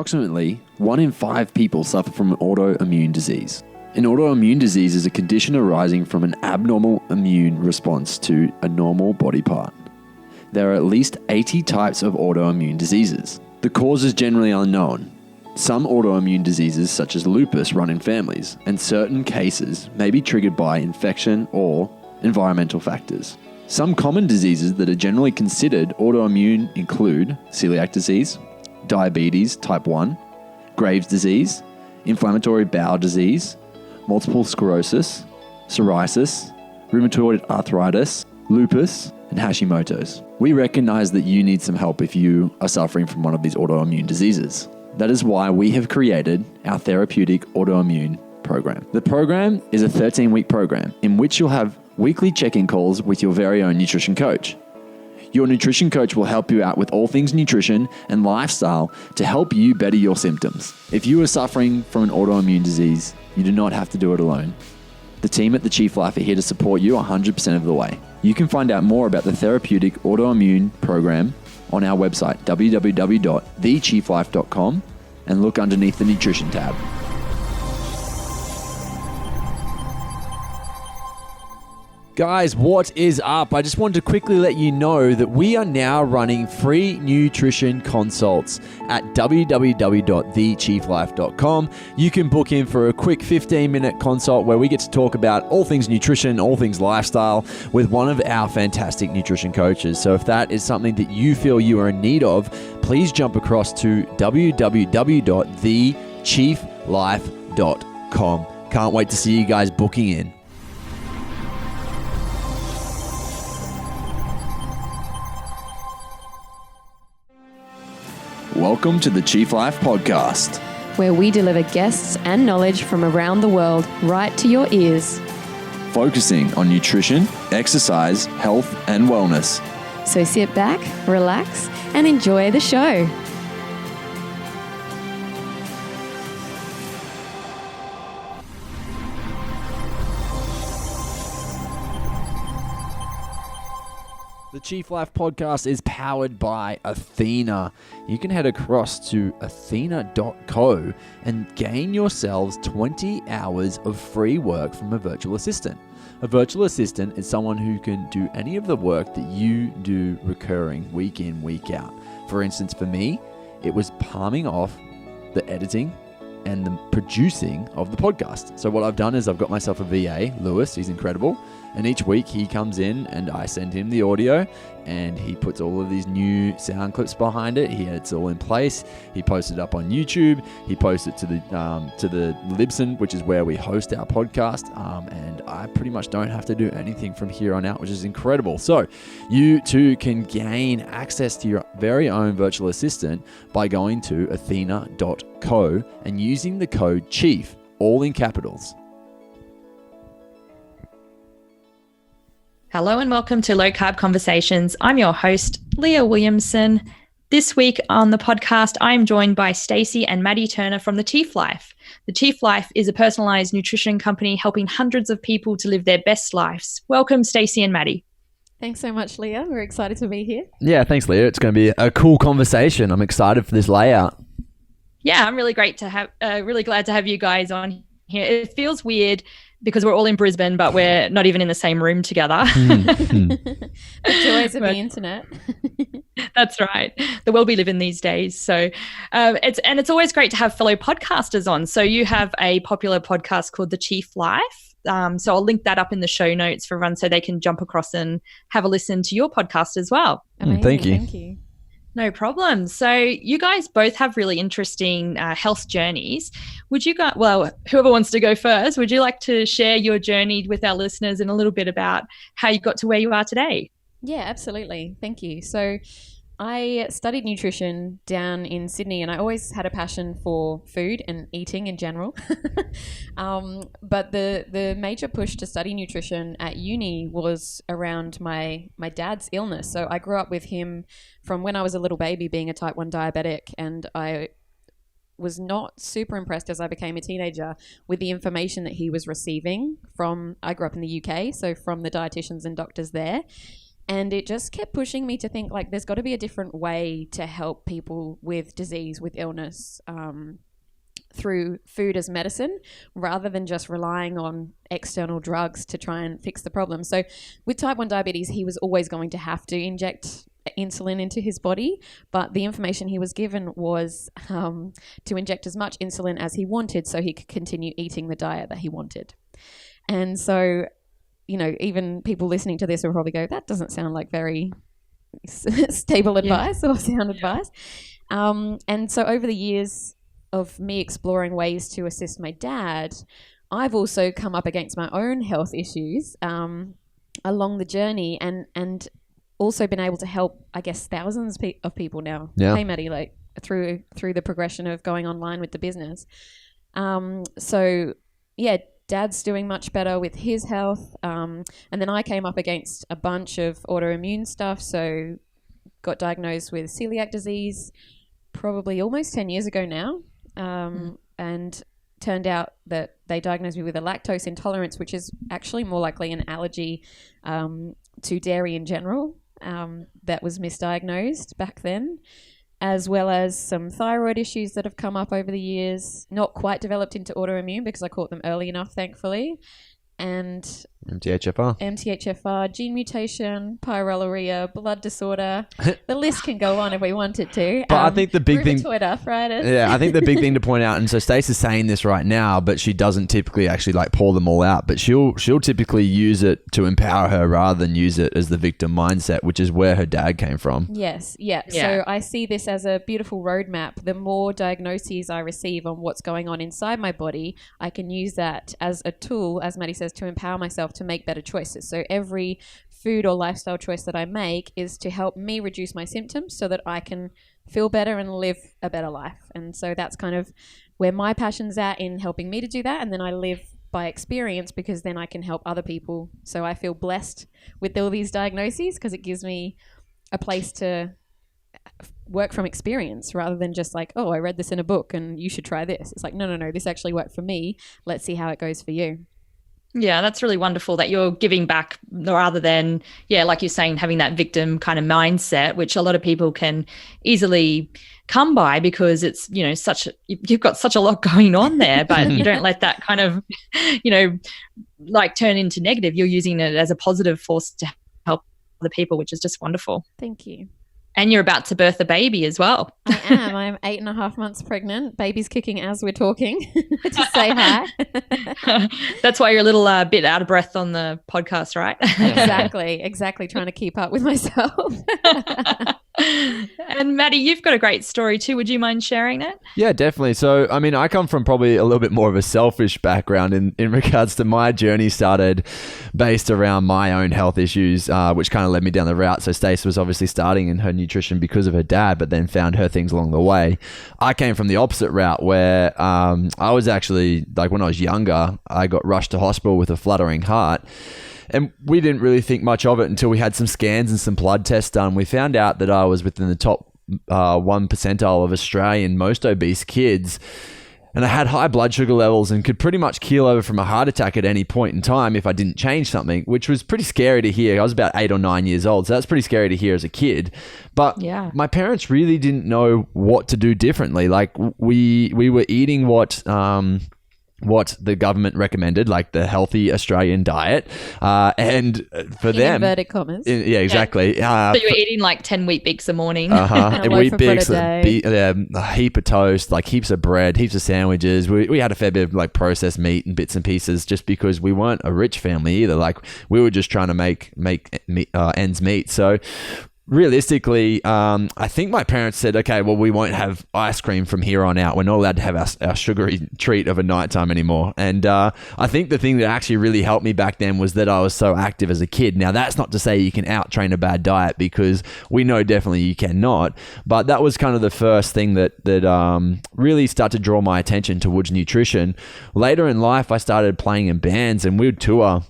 approximately 1 in 5 people suffer from an autoimmune disease. An autoimmune disease is a condition arising from an abnormal immune response to a normal body part. There are at least 80 types of autoimmune diseases. The cause is generally unknown. Some autoimmune diseases, such as lupus, run in families, and certain cases may be triggered by infection or environmental factors. Some common diseases that are generally considered autoimmune include celiac disease, diabetes type 1, Graves' disease, inflammatory bowel disease, multiple sclerosis, psoriasis, rheumatoid arthritis, lupus, and Hashimoto's. We recognize that you need some help if you are suffering from one of these autoimmune diseases. That is why we have created our therapeutic autoimmune program. The program is a 13-week program in which you'll have weekly check-in calls with your very own nutrition coach. Your nutrition coach will help you out with all things nutrition and lifestyle to help you better your symptoms. If you are suffering from an autoimmune disease, you do not have to do it alone. The team at The Chief Life are here to support you 100% of the way. You can find out more about the therapeutic autoimmune program on our website, www.thechieflife.com, and look underneath the nutrition tab. Guys, what is up? I just wanted to quickly let you know that we are now running free nutrition consults at www.thechieflife.com. You can book in for a quick 15-minute consult where we get to talk about all things nutrition, all things lifestyle with one of our fantastic nutrition coaches. So if that is something that you feel you are in need of, please jump across to www.thechieflife.com. Can't wait to see you guys booking in. Welcome to the Chief Life Podcast, where we deliver guests and knowledge from around the world right to your ears. Focusing on nutrition, exercise, health, and wellness. So sit back, relax, and enjoy the show. The Chief Life Podcast is powered by Athena. You can head across to athena.co and gain yourselves 20 hours of free work from a virtual assistant. A virtual assistant is someone who can do any of the work that you do recurring week in, week out. For instance, for me, it was palming off the editing and the producing of the podcast. So what I've done is I've got myself a VA, Lewis, he's incredible. And each week he comes in and I send him the audio and he puts all of these new sound clips behind it. It's all in place. He posts it up on YouTube. He posts it to the Libsyn, which is where we host our podcast. And I pretty much don't have to do anything from here on out, which is incredible. So you too can gain access to your very own virtual assistant by going to athena.co and using the code CHIEF, all in capitals. Hello and welcome to Low Carb Conversations. I'm your host, Leah Williamson. This week on the podcast, I'm joined by Stacey and Matty Turner from The Chief Life. The Chief Life is a personalized nutrition company helping hundreds of people to live their best lives. Welcome, Stacey and Matty. Thanks so much, Leah. We're excited to be here. Yeah, thanks, Leah. It's going to be a cool conversation. I'm excited for this layout. Yeah, I'm really glad to have you guys on here. It feels weird because we're all in Brisbane, but we're not even in the same room together. The joys of the internet. That's right. The world we live in these days. So it's always great to have fellow podcasters on. So you have a popular podcast called The Chief Life. So I'll link that up in the show notes for everyone so they can jump across and have a listen to your podcast as well. Amazing. Thank you. Thank you. No problem. So you guys both have really interesting health journeys. Would you guys, well, whoever wants to go first, would you like to share your journey with our listeners and a little bit about how you got to where you are today? Yeah, absolutely. Thank you. So I studied nutrition down in Sydney and I always had a passion for food and eating in general. But the major push to study nutrition at uni was around my dad's illness. So I grew up with him from when I was a little baby being a type 1 diabetic, and I was not super impressed as I became a teenager with the information that he was receiving from, I grew up in the UK, so from the dietitians and doctors there. And it just kept pushing me to think like there's got to be a different way to help people with disease, with illness, through food as medicine, rather than just relying on external drugs to try and fix the problem. So with type 1 diabetes, he was always going to have to inject insulin into his body, but the information he was given was to inject as much insulin as he wanted so he could continue eating the diet that he wanted. And so, you know, even people listening to this will probably go, that doesn't sound like very stable advice or sound advice. And so over the years of me exploring ways to assist my dad, I've also come up against my own health issues along the journey, and also been able to help, I guess, thousands of people now. Yeah. Hey, Matty, like through the progression of going online with the business. So yeah, Dad's doing much better with his health. And then I came up against a bunch of autoimmune stuff. So got diagnosed with celiac disease probably almost 10 years ago now. And turned out that they diagnosed me with a lactose intolerance, which is actually more likely an allergy to dairy in general. That was misdiagnosed back then, as well as some thyroid issues that have come up over the years, not quite developed into autoimmune because I caught them early enough, thankfully. And MTHFR, gene mutation, pyroluria, blood disorder. The list can go on if we wanted to. But I think the big thing, Twitter arthritis. I think the big thing to point out, and so Stacey's saying this right now, but she doesn't typically actually like pour them all out, but she'll typically use it to empower her rather than use it as the victim mindset, which is where her dad came from. Yes, yeah. So I see this as a beautiful roadmap. The more diagnoses I receive on what's going on inside my body, I can use that as a tool, as Matty says, to empower myself to make better choices. So every food or lifestyle choice that I make is to help me reduce my symptoms so that I can feel better and live a better life. And so that's kind of where my passion's at, in helping me to do that. And then I live by experience, because then I can help other people. So I feel blessed with all these diagnoses because it gives me a place to work from experience rather than just like, oh, I read this in a book and you should try this. It's like, no, this actually worked for me. Let's see how it goes for you. Yeah, that's really wonderful that you're giving back rather than, like you're saying, having that victim kind of mindset, which a lot of people can easily come by because it's, you know, you've got such a lot going on there, but you don't let that kind of, you know, like turn into negative. You're using it as a positive force to help other people, which is just wonderful. Thank you. And you're about to birth a baby as well. I am. I'm 8.5 months pregnant. Baby's kicking as we're talking. Just say hi. That's why you're a little bit out of breath on the podcast, right? Exactly. Trying to keep up with myself. And Matty, you've got a great story too. Would you mind sharing that? Yeah, definitely. So, I mean, I come from probably a little bit more of a selfish background in regards to my journey started based around my own health issues, which kind of led me down the route. So Stacey was obviously starting in her nutrition because of her dad, but then found her things along the way. I came from the opposite route where I was actually, like when I was younger, I got rushed to hospital with a fluttering heart. And we didn't really think much of it until we had some scans and some blood tests done. We found out that I was within the top 1 percentile of Australian most obese kids. And I had high blood sugar levels and could pretty much keel over from a heart attack at any point in time if I didn't change something, which was pretty scary to hear. I was about 8 or 9 years old, so that's pretty scary to hear as a kid. But my parents really didn't know what to do differently. Like we were eating what the government recommended, like the healthy Australian diet. And for them... inverted commas. Yeah, exactly. So you were eating like 10 Wheat Bix a morning. And Wheat Bix, a heap of toast, like heaps of bread, heaps of sandwiches. We had a fair bit of like processed meat and bits and pieces just because we weren't a rich family either. Like we were just trying to make ends meet. So realistically, I think my parents said, okay, well, we won't have ice cream from here on out. We're not allowed to have our sugary treat of a nighttime anymore. And I think the thing that actually really helped me back then was that I was so active as a kid. Now, that's not to say you can out-train a bad diet, because we know definitely you cannot. But that was kind of the first thing that really started to draw my attention towards nutrition. Later in life, I started playing in bands and we'd tour.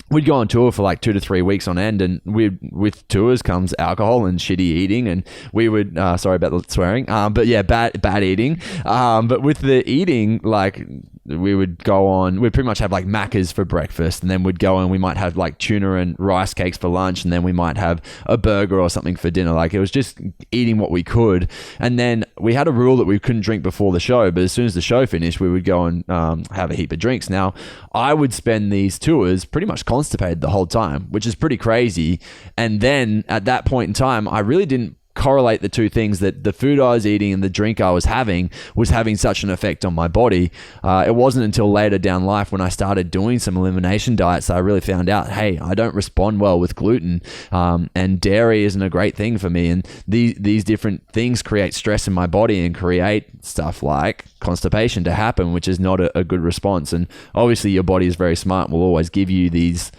We'd go on tour for like 2 to 3 weeks on end, and with tours comes alcohol and shitty eating, and we would, sorry about the swearing, but yeah, bad eating. But with the eating, like we'd pretty much have like Maccas for breakfast, and then we'd go and we might have like tuna and rice cakes for lunch, and then we might have a burger or something for dinner. Like, it was just eating what we could. And then we had a rule that we couldn't drink before the show, but as soon as the show finished, we would go and have a heap of drinks. Now, I would spend these tours pretty much constipated the whole time, which is pretty crazy. And then at that point in time, I really didn't correlate the two things, that the food I was eating and the drink I was having such an effect on my body. It wasn't until later down life, when I started doing some elimination diets, that I really found out, hey, I don't respond well with gluten, and dairy isn't a great thing for me. And these different things create stress in my body and create stuff like constipation to happen, which is not a good response. And obviously your body is very smart, will always give you these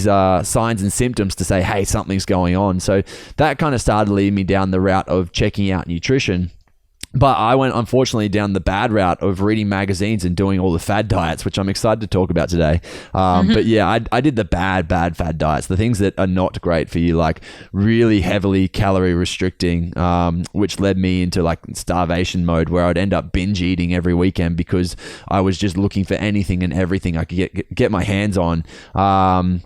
signs and symptoms to say, hey, something's going on. So that kind of started leading me down the route of checking out nutrition. But I went, unfortunately, down the bad route of reading magazines and doing all the fad diets, which I'm excited to talk about today. But yeah, I did the bad fad diets, the things that are not great for you, like really heavily calorie restricting, which led me into like starvation mode, where I'd end up binge eating every weekend because I was just looking for anything and everything I could get my hands on. I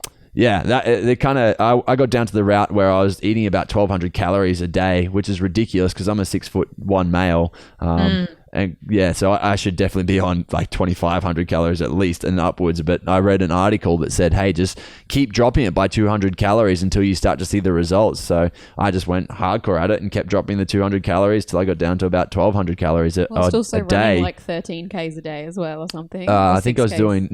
got down to the route where I was eating about 1,200 calories a day, which is ridiculous because I'm a 6'1" male. And yeah, so I should definitely be on like 2,500 calories at least and upwards. But I read an article that said, hey, just keep dropping it by 200 calories until you start to see the results. So I just went hardcore at it and kept dropping the 200 calories till I got down to about 1,200 calories a also day. Running like 13 Ks a day as well or something. I think I was doing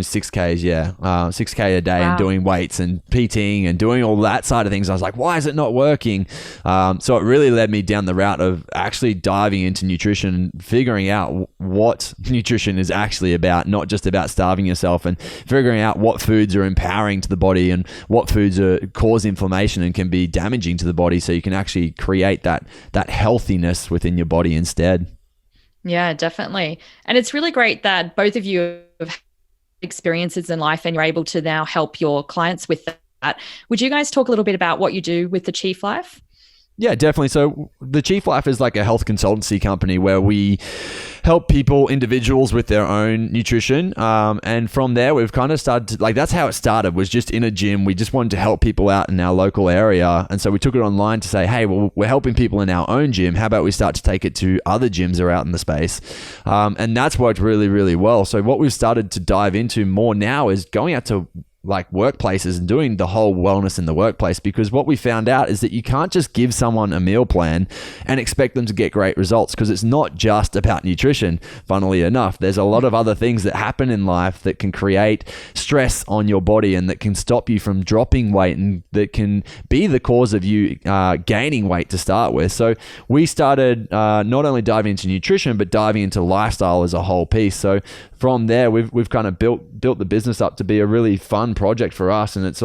6 Ks, yeah. 6 K a day. Wow. And doing weights and PTing and doing all that side of things. I was like, why is it not working? So it really led me down the route of actually diving into nutrition, figuring out what nutrition is actually about, not just about starving yourself, and figuring out what foods are empowering to the body and what foods cause inflammation and can be damaging to the body, so you can actually create that healthiness within your body instead. Yeah, definitely. And it's really great that both of you have had experiences in life and you're able to now help your clients with that. Would you guys talk a little bit about what you do with the Chief Life? Yeah, definitely. So the Chief Life is like a health consultancy company where we help individuals with their own nutrition. And from there, we've kind of started to, like, that's how it started, was just in a gym. We just wanted to help people out in our local area. And so we took it online to say, hey, well, we're helping people in our own gym. How about we start to take it to other gyms that are out in the space? And that's worked really, really well. So what we've started to dive into more now is going out to like workplaces and doing the whole wellness in the workplace, because what we found out is that you can't just give someone a meal plan and expect them to get great results, because it's not just about nutrition. Funnily enough, there's a lot of other things that happen in life that can create stress on your body and that can stop you from dropping weight and that can be the cause of you gaining weight to start with. So we started not only diving into nutrition, but diving into lifestyle as a whole piece. So from there, we've kind of built the business up to be a really fun project for us, and it's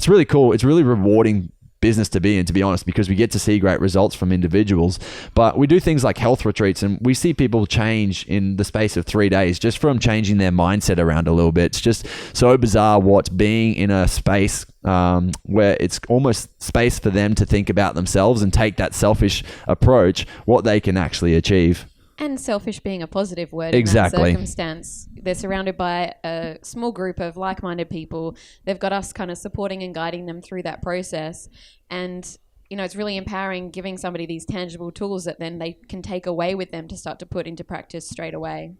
really cool. It's really rewarding business to be in, to be honest, because we get to see great results from individuals. But we do things like health retreats, and we see people change in the space of 3 days just from changing their mindset around a little bit. It's just so bizarre what being in a space where it's almost space for them to think about themselves and take that selfish approach, what they can actually achieve. And selfish being a positive word exactly. In that circumstance. They're surrounded by a small group of like-minded people. They've got us kind of supporting and guiding them through that process. And, you know, it's really empowering, giving somebody these tangible tools that then they can take away with them to start to put into practice straight away.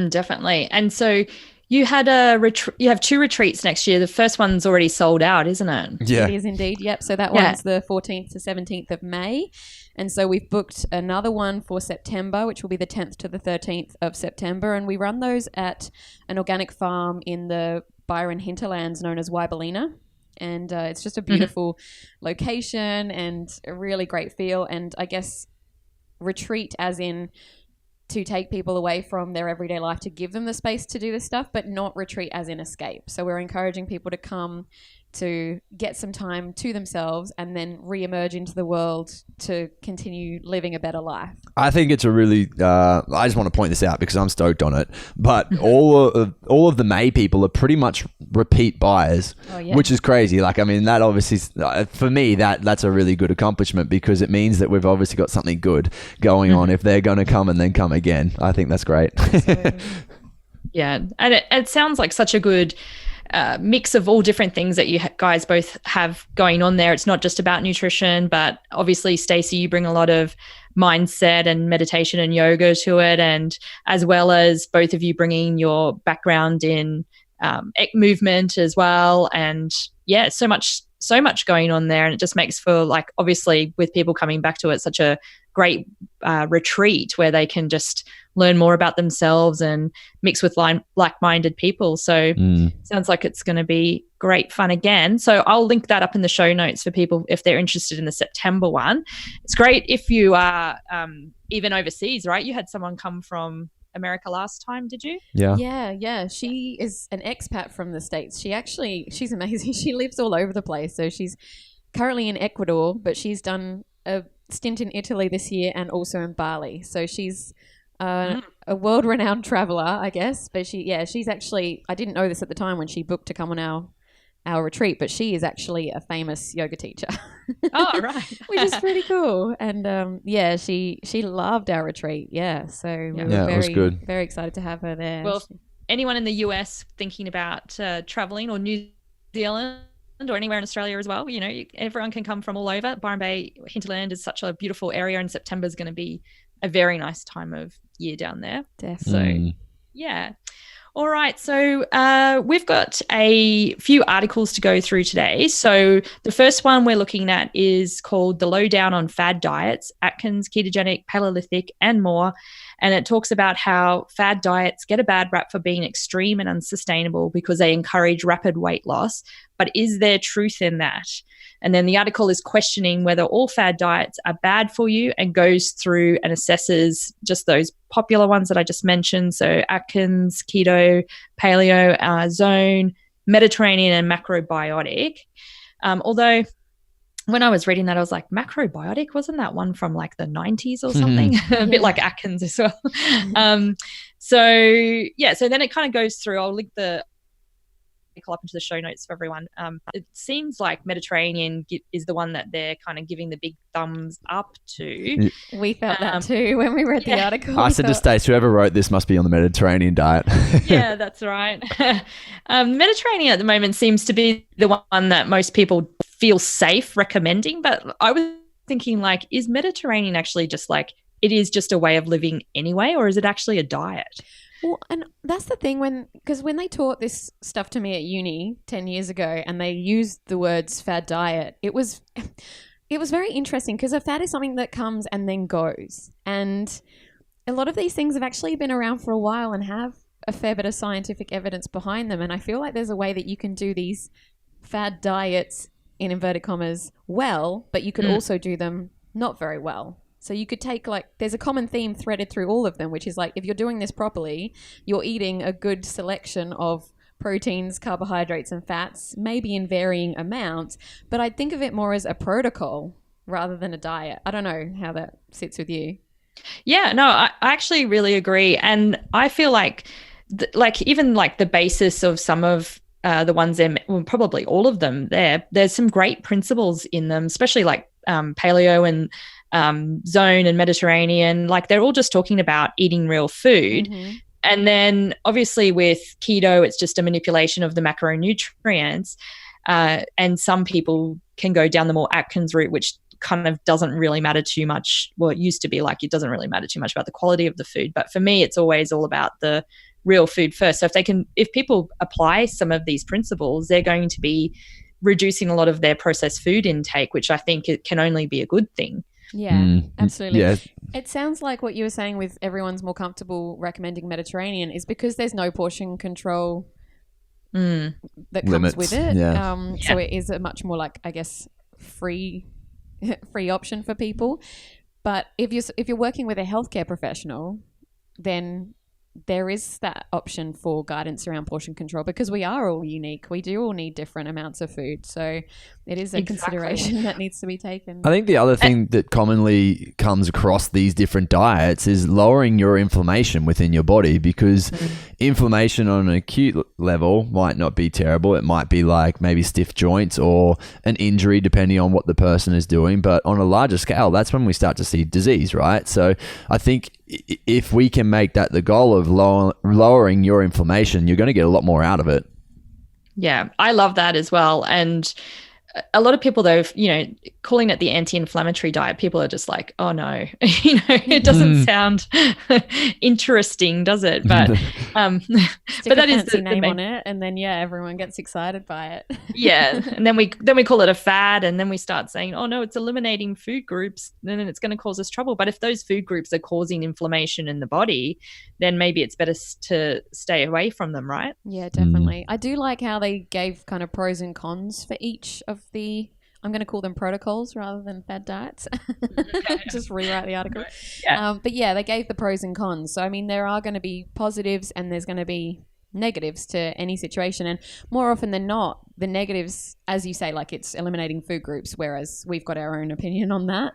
Definitely. And so you had you have 2 retreats next year. The first one's already sold out, isn't it? Yeah. It is indeed. Yep. So that one's the 14th to 17th of May. And so we've booked another one for September, which will be the 10th to the 13th of September. And we run those at an organic farm in the Byron hinterlands known as Wyballina. And it's just a beautiful location and a really great feel. And I guess retreat as in to take people away from their everyday life, to give them the space to do this stuff, but not retreat as in escape. So we're encouraging people to come to get some time to themselves and then re-emerge into the world to continue living a better life. I think it's a really, I just want to point this out because I'm stoked on it, but all of the May people are pretty much repeat buyers, which is crazy. Like, I mean, that obviously, for me, that's a really good accomplishment because it means that we've obviously got something good going on if they're going to come and then come again. I think that's great. Yeah. And it sounds like such a good mix of all different things that you guys both have going on there. It's not just about nutrition, but obviously, Stacey, you bring a lot of mindset and meditation and yoga to it, and as well as both of you bringing your background in movement as well. And yeah, so much going on there, and it just makes for, like, obviously with people coming back to it, such a great retreat where they can just learn more about themselves and mix with like-minded people. So sounds like it's going to be great fun again. So I'll link that up in the show notes for people if they're interested in the September one. It's great if you are even overseas, right? You had someone come from America last time, did you? Yeah. She is an expat from the States. She's amazing. She lives all over the place. So she's currently in Ecuador, but she's done a stint in Italy this year and also in Bali. So she's a world-renowned traveler, I guess. But she's actually, I didn't know this at the time when she booked to come on our retreat, but she is actually a famous yoga teacher. Oh, right. Which is pretty cool. And she loved our retreat. Yeah. So we were it was good. Very excited to have her there. Well, anyone in the US thinking about traveling, or New Zealand, or anywhere in Australia as well, everyone can come from all over. Byron Bay Hinterland is such a beautiful area, and September is going to be a very nice time of year down there. Definitely. So, yeah. All right. So we've got a few articles to go through today. So the first one we're looking at is called The Lowdown on Fad Diets, Atkins, Ketogenic, Paleolithic, and more. And it talks about how fad diets get a bad rap for being extreme and unsustainable because they encourage rapid weight loss. But is there truth in that? And then the article is questioning whether all fad diets are bad for you, and goes through and assesses just those popular ones that I just mentioned. So Atkins, keto, paleo, zone, Mediterranean, and macrobiotic. Although when I was reading that, I was like, macrobiotic, wasn't that one from like the 90s or something? A bit like Atkins as well. So then it kind of goes through. I'll link the up into the show notes for everyone. It seems like Mediterranean is the one that they're kind of giving the big thumbs up to. We felt that too when we read the article. I said to Stace, whoever wrote this must be on the Mediterranean diet. Yeah, that's right. Mediterranean at the moment seems to be the one that most people feel safe recommending, but I was thinking, like, is Mediterranean actually just like, it is just a way of living anyway, or is it actually a diet? Well, and that's the thing, because when they taught this stuff to me at uni 10 years ago and they used the words fad diet, it was very interesting, because a fad is something that comes and then goes. And a lot of these things have actually been around for a while and have a fair bit of scientific evidence behind them. And I feel like there's a way that you can do these fad diets, in inverted commas, well, but you could also do them not very well. So you could take, like, there's a common theme threaded through all of them, which is like, if you're doing this properly, you're eating a good selection of proteins, carbohydrates, and fats, maybe in varying amounts. But I'd think of it more as a protocol rather than a diet. I don't know how that sits with you. Yeah, no, I actually really agree. And I feel like, even like the basis of some of the ones there, well, probably all of them there's some great principles in them, especially like paleo and zone and Mediterranean. Like, they're all just talking about eating real food. And then obviously with keto, it's just a manipulation of the macronutrients. And some people can go down the more Atkins route, which kind of doesn't really matter too much. Well, it used to be like, it doesn't really matter too much about the quality of the food. But for me, it's always all about the real food first. So if people apply some of these principles, they're going to be reducing a lot of their processed food intake, which I think it can only be a good thing. Yeah, absolutely. Yeah. It sounds like what you were saying with everyone's more comfortable recommending Mediterranean is because there's no portion control that comes limits with it. Yeah. So it is a much more, like, I guess, free option for people. But if you're working with a healthcare professional, then there is that option for guidance around portion control, because we are all unique. We do all need different amounts of food. So it is a consideration that needs to be taken. I think the other thing that commonly comes across these different diets is lowering your inflammation within your body, because inflammation on an acute level might not be terrible. It might be like maybe stiff joints or an injury, depending on what the person is doing. But on a larger scale, that's when we start to see disease, right? So I think if we can make that the goal of lowering your inflammation, you're going to get a lot more out of it. Yeah, I love that as well. And a lot of people, though, calling it the anti-inflammatory diet, people are just like, oh no, it doesn't sound interesting, does it? But but that is the name on it, and then everyone gets excited by it. Yeah, and then we call it a fad, and then we start saying, oh no, it's eliminating food groups, then it's going to cause us trouble. But if those food groups are causing inflammation in the body, then maybe it's better to stay away from them, right? Yeah, definitely. I do like how they gave kind of pros and cons for each of the, I'm going to call them protocols rather than fad diets. Just rewrite the article. Yeah. But they gave the pros and cons. So, I mean, there are going to be positives and there's going to be negatives to any situation. And more often than not, the negatives, as you say, like it's eliminating food groups, whereas we've got our own opinion on that.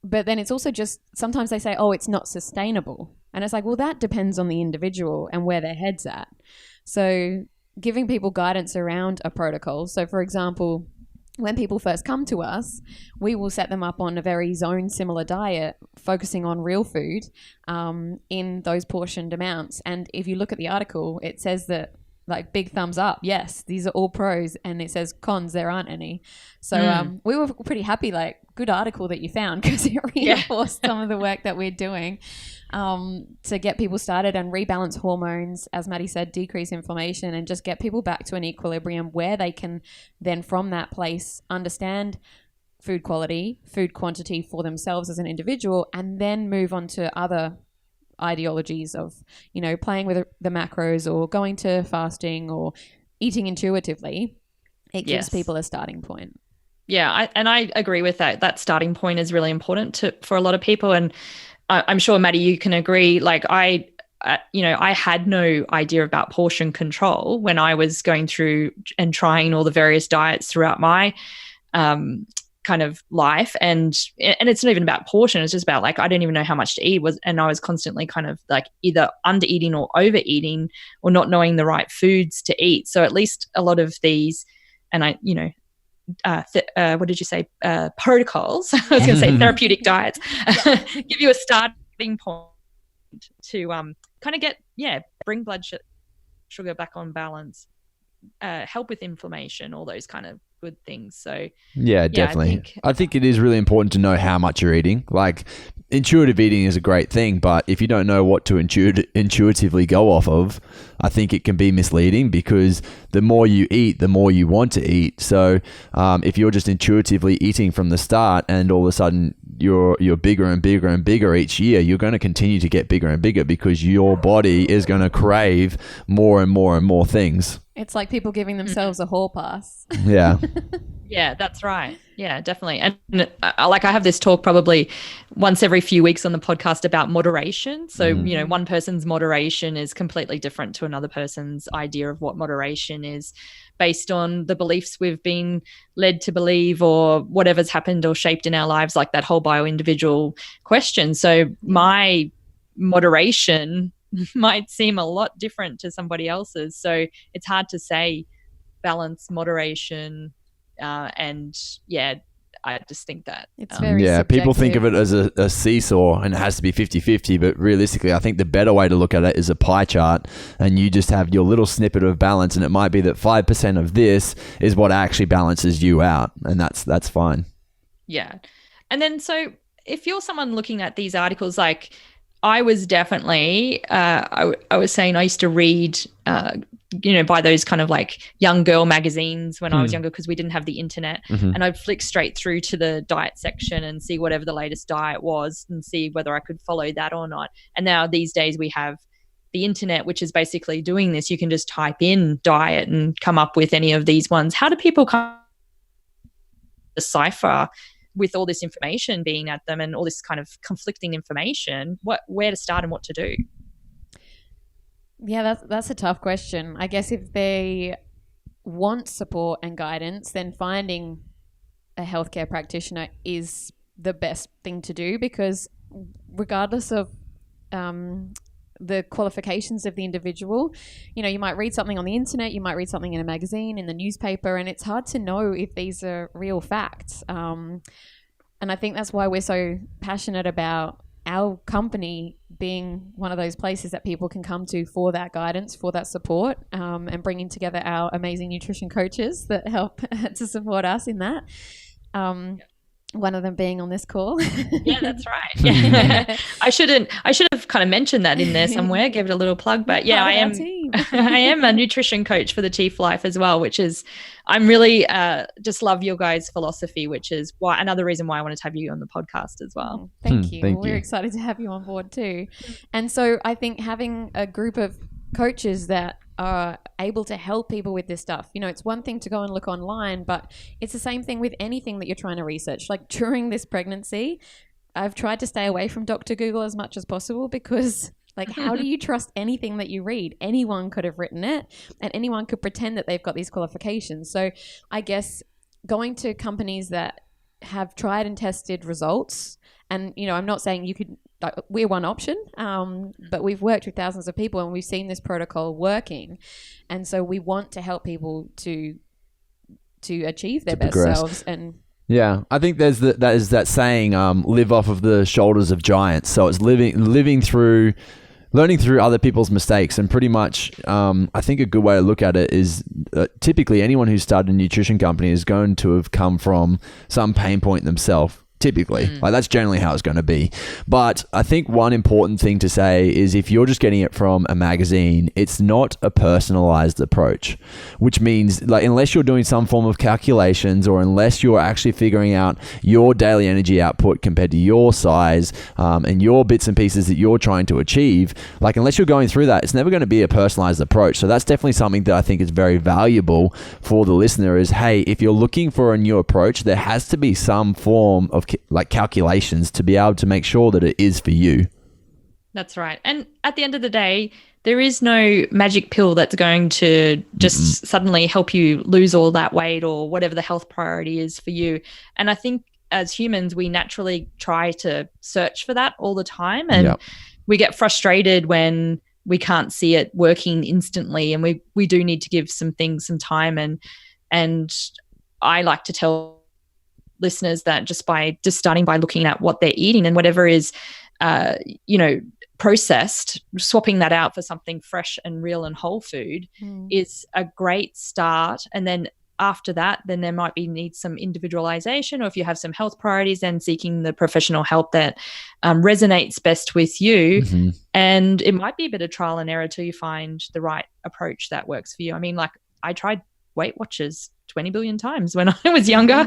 But then it's also just, sometimes they say, oh, it's not sustainable. And it's like, well, that depends on the individual and where their head's at. So giving people guidance around a protocol. So for example, when people first come to us, we will set them up on a very zone similar diet, focusing on real food in those portioned amounts. And if you look at the article, it says that, like, big thumbs up, yes, these are all pros, and it says cons, there aren't any. So we were pretty happy, like, good article that you found, because it reinforced some of the work that we're doing to get people started and rebalance hormones, as Matty said, decrease inflammation, and just get people back to an equilibrium where they can then from that place understand food quality, food quantity for themselves as an individual, and then move on to other ideologies of, playing with the macros or going to fasting or eating intuitively. It gives people a starting point. Yeah, I agree with that. That starting point is really important for a lot of people. And I'm sure, Matty, you can agree. Like I had no idea about portion control when I was going through and trying all the various diets throughout my kind of life, and it's not even about portion, it's just about, like, I didn't even know how much to eat, and I was constantly kind of like either under eating or overeating or not knowing the right foods to eat. So at least a lot of these, and what did you say, protocols, I was going to say therapeutic diets, give you a starting point to kind of bring blood sugar back on balance, help with inflammation, all those kind of good things. So definitely. I think it is really important to know how much you're eating. Like, intuitive eating is a great thing, but if you don't know what to intuitively go off of, I think it can be misleading, because the more you eat, the more you want to eat. So if you're just intuitively eating from the start and all of a sudden you're bigger and bigger and bigger each year, you're going to continue to get bigger and bigger, because your body is going to crave more and more and more things. It's like people giving themselves a hall pass. Yeah. Yeah, that's right. Yeah, definitely. And I have this talk probably once every few weeks on the podcast about moderation. So, one person's moderation is completely different to another person's idea of what moderation is, based on the beliefs we've been led to believe or whatever's happened or shaped in our lives, like that whole bio-individual question. So my moderation might seem a lot different to somebody else's. So it's hard to say balance, moderation, I just think that it's very subjective. People think of it as a seesaw and it has to be 50-50, but realistically I think the better way to look at it is a pie chart, and you just have your little snippet of balance, and it might be that 5% of this is what actually balances you out, and that's fine. Yeah. And then so if you're someone looking at these articles, like I was definitely I was saying I used to read by those kind of like young girl magazines when I was younger, because we didn't have the internet, and I'd flick straight through to the diet section and see whatever the latest diet was and see whether I could follow that or not. And now these days we have the internet, which is basically doing this. You can just type in diet and come up with any of these ones. How do people come decipher with all this information being at them and all this kind of conflicting information, where to start and what to do? Yeah, that's a tough question. I guess if they want support and guidance, then finding a healthcare practitioner is the best thing to do, because regardless of the qualifications of the individual, you might read something on the internet, you might read something in a magazine, in the newspaper, and it's hard to know if these are real facts. And I think that's why we're so passionate about our company being one of those places that people can come to for that guidance, for that support, and bringing together our amazing nutrition coaches that help to support us in that. One of them being on this call. Yeah, that's right. Yeah. I should have kind of mentioned that in there somewhere, gave it a little plug. But yeah, I am I am a nutrition coach for the Chief Life as well, which is I'm really just love your guys' philosophy, which is why another reason why I wanted to have you on the podcast as well. Thank you. We're excited to have you on board too. And so I think having a group of coaches that are able to help people with this stuff. You know, it's one thing to go and look online, but it's the same thing with anything that you're trying to research. Like during this pregnancy, I've tried to stay away from Dr. Google as much as possible because like, how do you trust anything that you read? Anyone could have written it and anyone could pretend that they've got these qualifications. So I guess going to companies that have tried and tested results, and, you know, I'm not saying you could, we're one option, but we've worked with thousands of people and we've seen this protocol working. And so we want to help people to achieve their best selves. And yeah, I think there's that is that saying, live off of the shoulders of giants. So it's learning through other people's mistakes. And pretty much, I think a good way to look at it is typically anyone who started a nutrition company is going to have come from some pain point themselves. Typically, like that's generally how it's going to be. But I think one important thing to say is if you're just getting it from a magazine, it's not a personalized approach, which means like unless you're doing some form of calculations or unless you're actually figuring out your daily energy output compared to your size and your bits and pieces that you're trying to achieve, like unless you're going through that, it's never going to be a personalized approach. So that's definitely something that I think is very valuable for the listener is, hey, if you're looking for a new approach, there has to be some form of like calculations to be able to make sure that it is for you. That's right. And at the end of the day, there is no magic pill that's going to just suddenly help you lose all that weight or whatever the health priority is for you. And I think as humans, we naturally try to search for that all the time. And we get frustrated when we can't see it working instantly. And we do need to give some things some time. And I like to tell listeners that just starting by looking at what they're eating and whatever is, processed, swapping that out for something fresh and real and whole food is a great start. And then after that, then there might need some individualization, or if you have some health priorities, then seeking the professional help that resonates best with you. And it might be a bit of trial and error till you find the right approach that works for you. I mean, like I tried Weight Watchers 20 billion times when I was younger.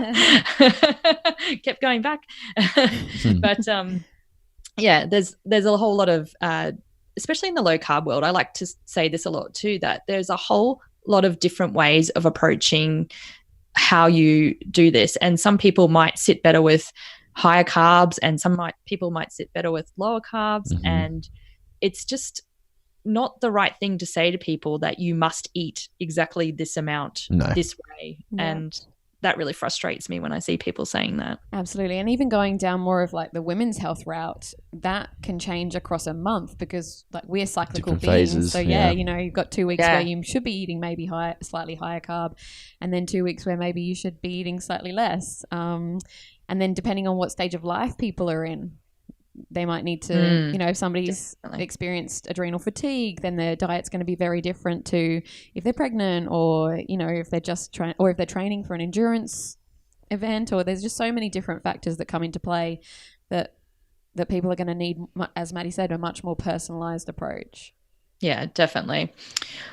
Kept going back. But there's a whole lot of especially in the low carb world, I like to say this a lot too, that there's a whole lot of different ways of approaching how you do this. And some people might sit better with higher carbs and people might sit better with lower carbs. And it's just not the right thing to say to people that you must eat exactly this amount this way. And that really frustrates me when I see people saying that. Absolutely. And even going down more of like the women's health route, that can change across a month because like we're cyclical beings. Phases, so you've got 2 weeks where you should be eating maybe slightly higher carb, and then 2 weeks where maybe you should be eating slightly less. And then depending on what stage of life people are in, they might need to, if somebody's experienced adrenal fatigue, then their diet's going to be very different to if they're pregnant or, if they're just or if they're training for an endurance event, or there's just so many different factors that come into play that people are going to need, as Matty said, a much more personalized approach. Yeah, definitely.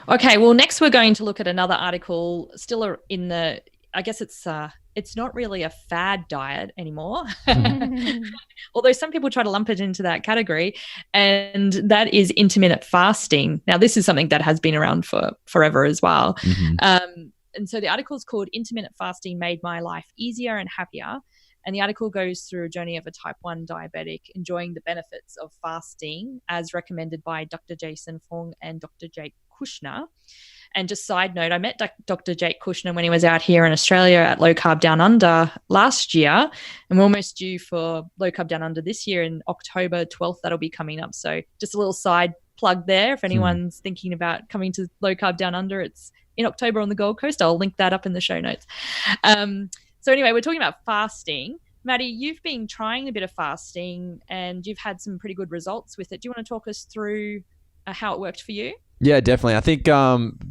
Okay. Well, next we're going to look at another article still in the, I guess it's not really a fad diet anymore, although some people try to lump it into that category, and that is intermittent fasting. Now, this is something that has been around for forever as well. And so the article is called Intermittent Fasting Made My Life Easier and Happier. And the article goes through a journey of a type 1 diabetic enjoying the benefits of fasting as recommended by Dr. Jason Fung and Dr. Jake Kushner. And just side note, I met Dr. Jake Kushner when he was out here in Australia at Low Carb Down Under last year. And we're almost due for Low Carb Down Under this year in October 12th. That'll be coming up. So just a little side plug there. If anyone's thinking about coming to Low Carb Down Under, it's in October on the Gold Coast. I'll link that up in the show notes. So anyway, we're talking about fasting. Matty, you've been trying a bit of fasting and you've had some pretty good results with it. Do you want to talk us through how it worked for you? Yeah, definitely. I think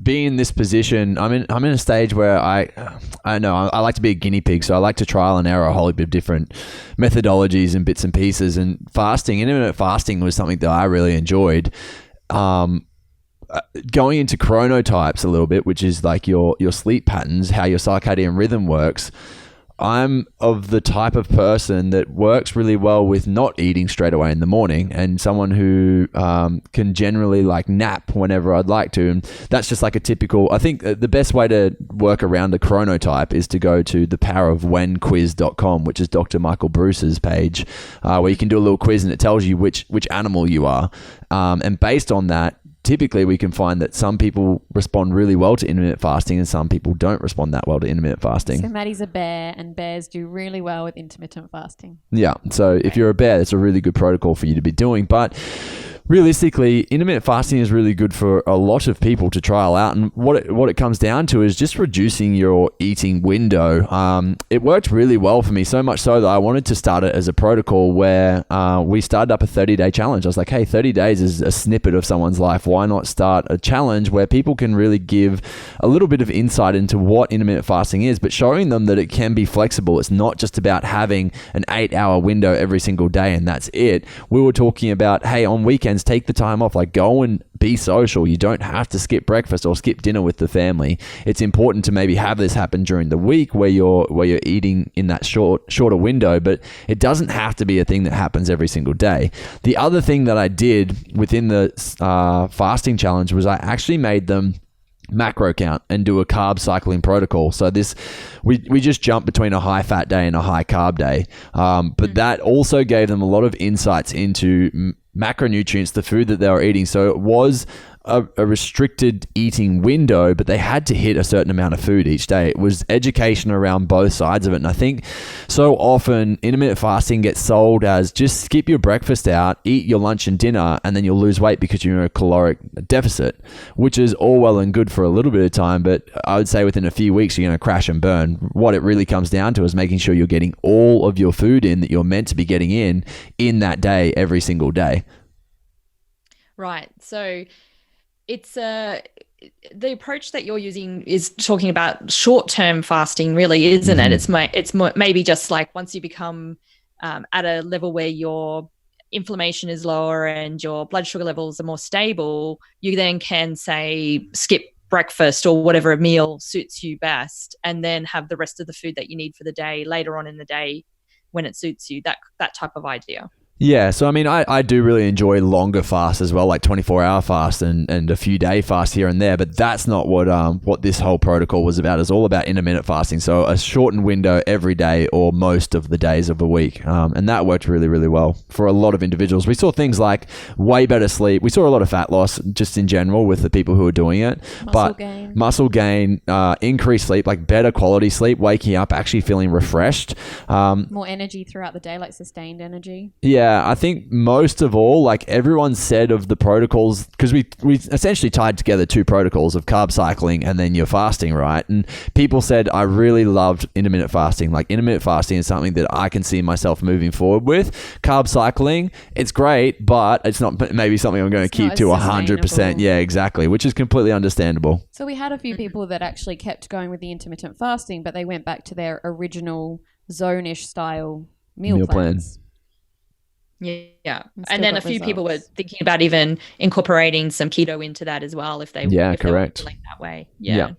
being in this position, I'm in a stage where I like to be a guinea pig, so I like to trial and error a whole bit of different methodologies and bits and pieces. And intermittent fasting was something that I really enjoyed. Going into chronotypes a little bit, which is like your sleep patterns, how your circadian rhythm works. I'm of the type of person that works really well with not eating straight away in the morning, and someone who can generally like nap whenever I'd like to. And that's just like a typical, I think the best way to work around the chronotype is to go to thepowerofwhenquiz.com, which is Dr. Michael Bruce's page, where you can do a little quiz and it tells you which animal you are. And based on that, typically we can find that some people respond really well to intermittent fasting and some people don't respond that well to intermittent fasting. So Maddie's a bear and bears do really well with intermittent fasting. Yeah. So if you're a bear, that's a really good protocol for you to be doing. But realistically, intermittent fasting is really good for a lot of people to trial out. And what it comes down to is just reducing your eating window. It worked really well for me, so much so that I wanted to start it as a protocol where we started up a 30-day challenge. I was like, hey, 30 days is a snippet of someone's life. Why not start a challenge where people can really give a little bit of insight into what intermittent fasting is, but showing them that it can be flexible. It's not just about having an 8-hour window every single day and that's it. We were talking about, hey, on weekends, take the time off, like go and be social. You don't have to skip breakfast or skip dinner with the family. It's important to maybe have this happen during the week where you're eating in that shorter window, but it doesn't have to be a thing that happens every single day. The other thing that I did within the fasting challenge was I actually made them macro count and do a carb cycling protocol. So we just jumped between a high fat day and a high carb day. But that also gave them a lot of insights into macronutrients, the food that they were eating. So it was a restricted eating window, but they had to hit a certain amount of food each day. It was education around both sides of it. And I think so often intermittent fasting gets sold as just skip your breakfast out, eat your lunch and dinner, and then you'll lose weight because you're in a caloric deficit, which is all well and good for a little bit of time. But I would say within a few weeks, you're going to crash and burn. What it really comes down to is making sure you're getting all of your food in that you're meant to be getting in that day, every single day. Right. So it's the approach that you're using is talking about short-term fasting, really, isn't it? It's maybe just like once you become at a level where your inflammation is lower and your blood sugar levels are more stable, you then can say skip breakfast or whatever meal suits you best, and then have the rest of the food that you need for the day later on in the day when it suits you. That type of idea. Yeah, so I mean, I do really enjoy longer fasts as well, like 24-hour fast and a few day fast here and there, but that's not what this whole protocol was about. It's all about intermittent fasting, so a shortened window every day or most of the days of the week, and that worked really, really well for a lot of individuals. We saw things like way better sleep. We saw a lot of fat loss just in general with the people who were doing it, muscle gain, increased sleep, like better quality sleep, waking up actually feeling refreshed. More energy throughout the day, like sustained energy. Yeah, I think most of all, like everyone said of the protocols, because we essentially tied together two protocols of carb cycling and then your fasting, right? And people said, I really loved intermittent fasting. Like intermittent fasting is something that I can see myself moving forward with. Carb cycling, it's great, but it's not maybe something I'm going to keep to 100%. Yeah, exactly, which is completely understandable. So we had a few people that actually kept going with the intermittent fasting, but they went back to their original zone-ish style meal plans. Yeah. And then a few people were thinking about even incorporating some keto into that as well if they were feeling that way. Yeah.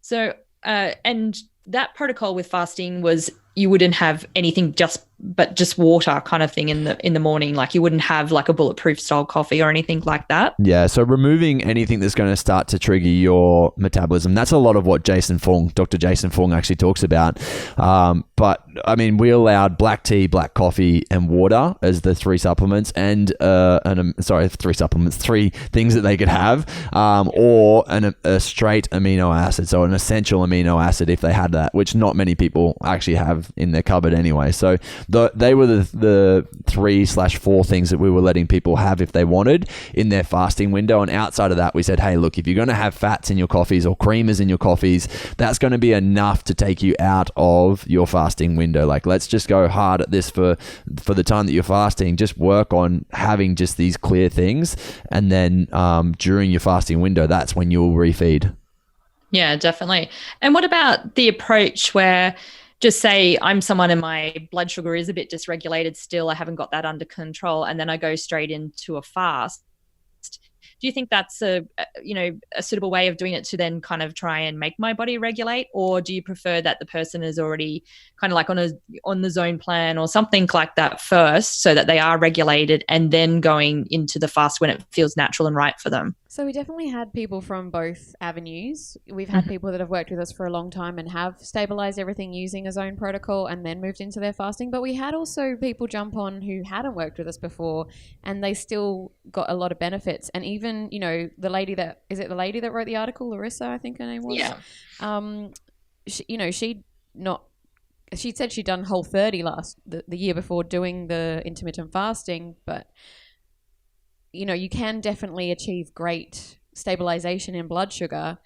So, and that protocol with fasting was you wouldn't have anything but just water kind of thing in the morning. Like you wouldn't have like a bulletproof style coffee or anything like that. Yeah. So removing anything that's going to start to trigger your metabolism. That's a lot of what Dr. Jason Fung actually talks about. But I mean, we allowed black tea, black coffee and water as the three supplements three things that they could have, or a straight amino acid. So an essential amino acid if they had that, which not many people actually have have in their cupboard anyway. So they were the 3/4 things that we were letting people have if they wanted in their fasting window. And outside of that, we said, hey, look, if you're going to have fats in your coffees or creamers in your coffees, that's going to be enough to take you out of your fasting window. Like, let's just go hard at this for the time that you're fasting. Just work on having just these clear things. And then during your fasting window, that's when you'll refeed. Yeah, definitely. And what about the approach where, just say I'm someone and my blood sugar is a bit dysregulated still, I haven't got that under control, and then I go straight into a fast. Do you think that's a suitable way of doing it to then kind of try and make my body regulate? Or do you prefer that the person is already kind of like on the zone plan or something like that first, so that they are regulated and then going into the fast when it feels natural and right for them? So we definitely had people from both avenues. We've had people that have worked with us for a long time and have stabilized everything using a zone protocol and then moved into their fasting. But we had also people jump on who hadn't worked with us before and they still got a lot of benefits. And even, the lady that wrote the article, Larissa, I think her name was? Yeah. She said she'd done Whole30 the year before doing the intermittent fasting, but you can definitely achieve great stabilization in blood sugar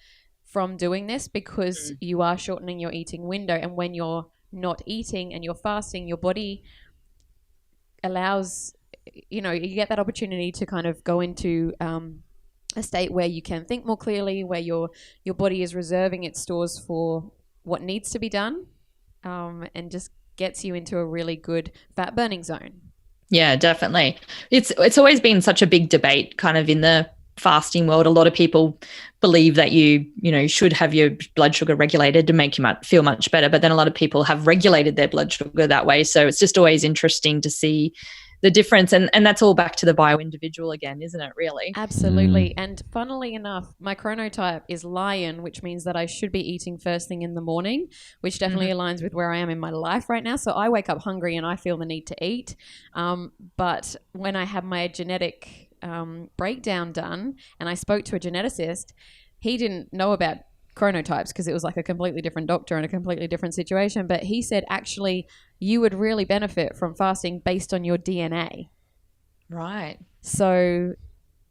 from doing this because you are shortening your eating window. And when you're not eating and you're fasting, your body allows, you get that opportunity to kind of go into a state where you can think more clearly, where your body is reserving its stores for what needs to be done, and just gets you into a really good fat burning zone. Yeah, definitely. It's always been such a big debate kind of in the fasting world. A lot of people believe that you should have your blood sugar regulated to make you feel much better. But then a lot of people have regulated their blood sugar that way. So it's just always interesting to see the difference. And that's all back to the bio-individual again, isn't it, really? Absolutely. And funnily enough, my chronotype is lion, which means that I should be eating first thing in the morning, which definitely aligns with where I am in my life right now. So I wake up hungry and I feel the need to eat. But when I had my genetic breakdown done and I spoke to a geneticist, he didn't know about chronotypes because it was like a completely different doctor and a completely different situation. But he said, actually, you would really benefit from fasting based on your DNA. Right. So,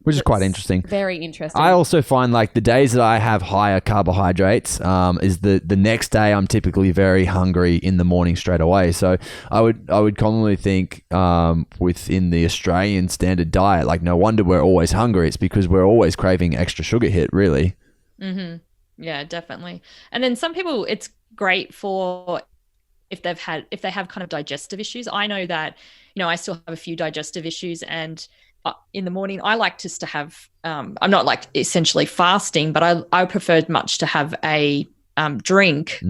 which is quite interesting. Very interesting. I also find like the days that I have higher carbohydrates is the next day I'm typically very hungry in the morning straight away. So I would commonly think within the Australian standard diet, like no wonder we're always hungry. It's because we're always craving extra sugar hit, really. Mm-hmm. Yeah, definitely. And then some people, it's great for if they have kind of digestive issues. I know that, I still have a few digestive issues, and in the morning I like just to have, I'm not like essentially fasting, but I prefer much to have a drink.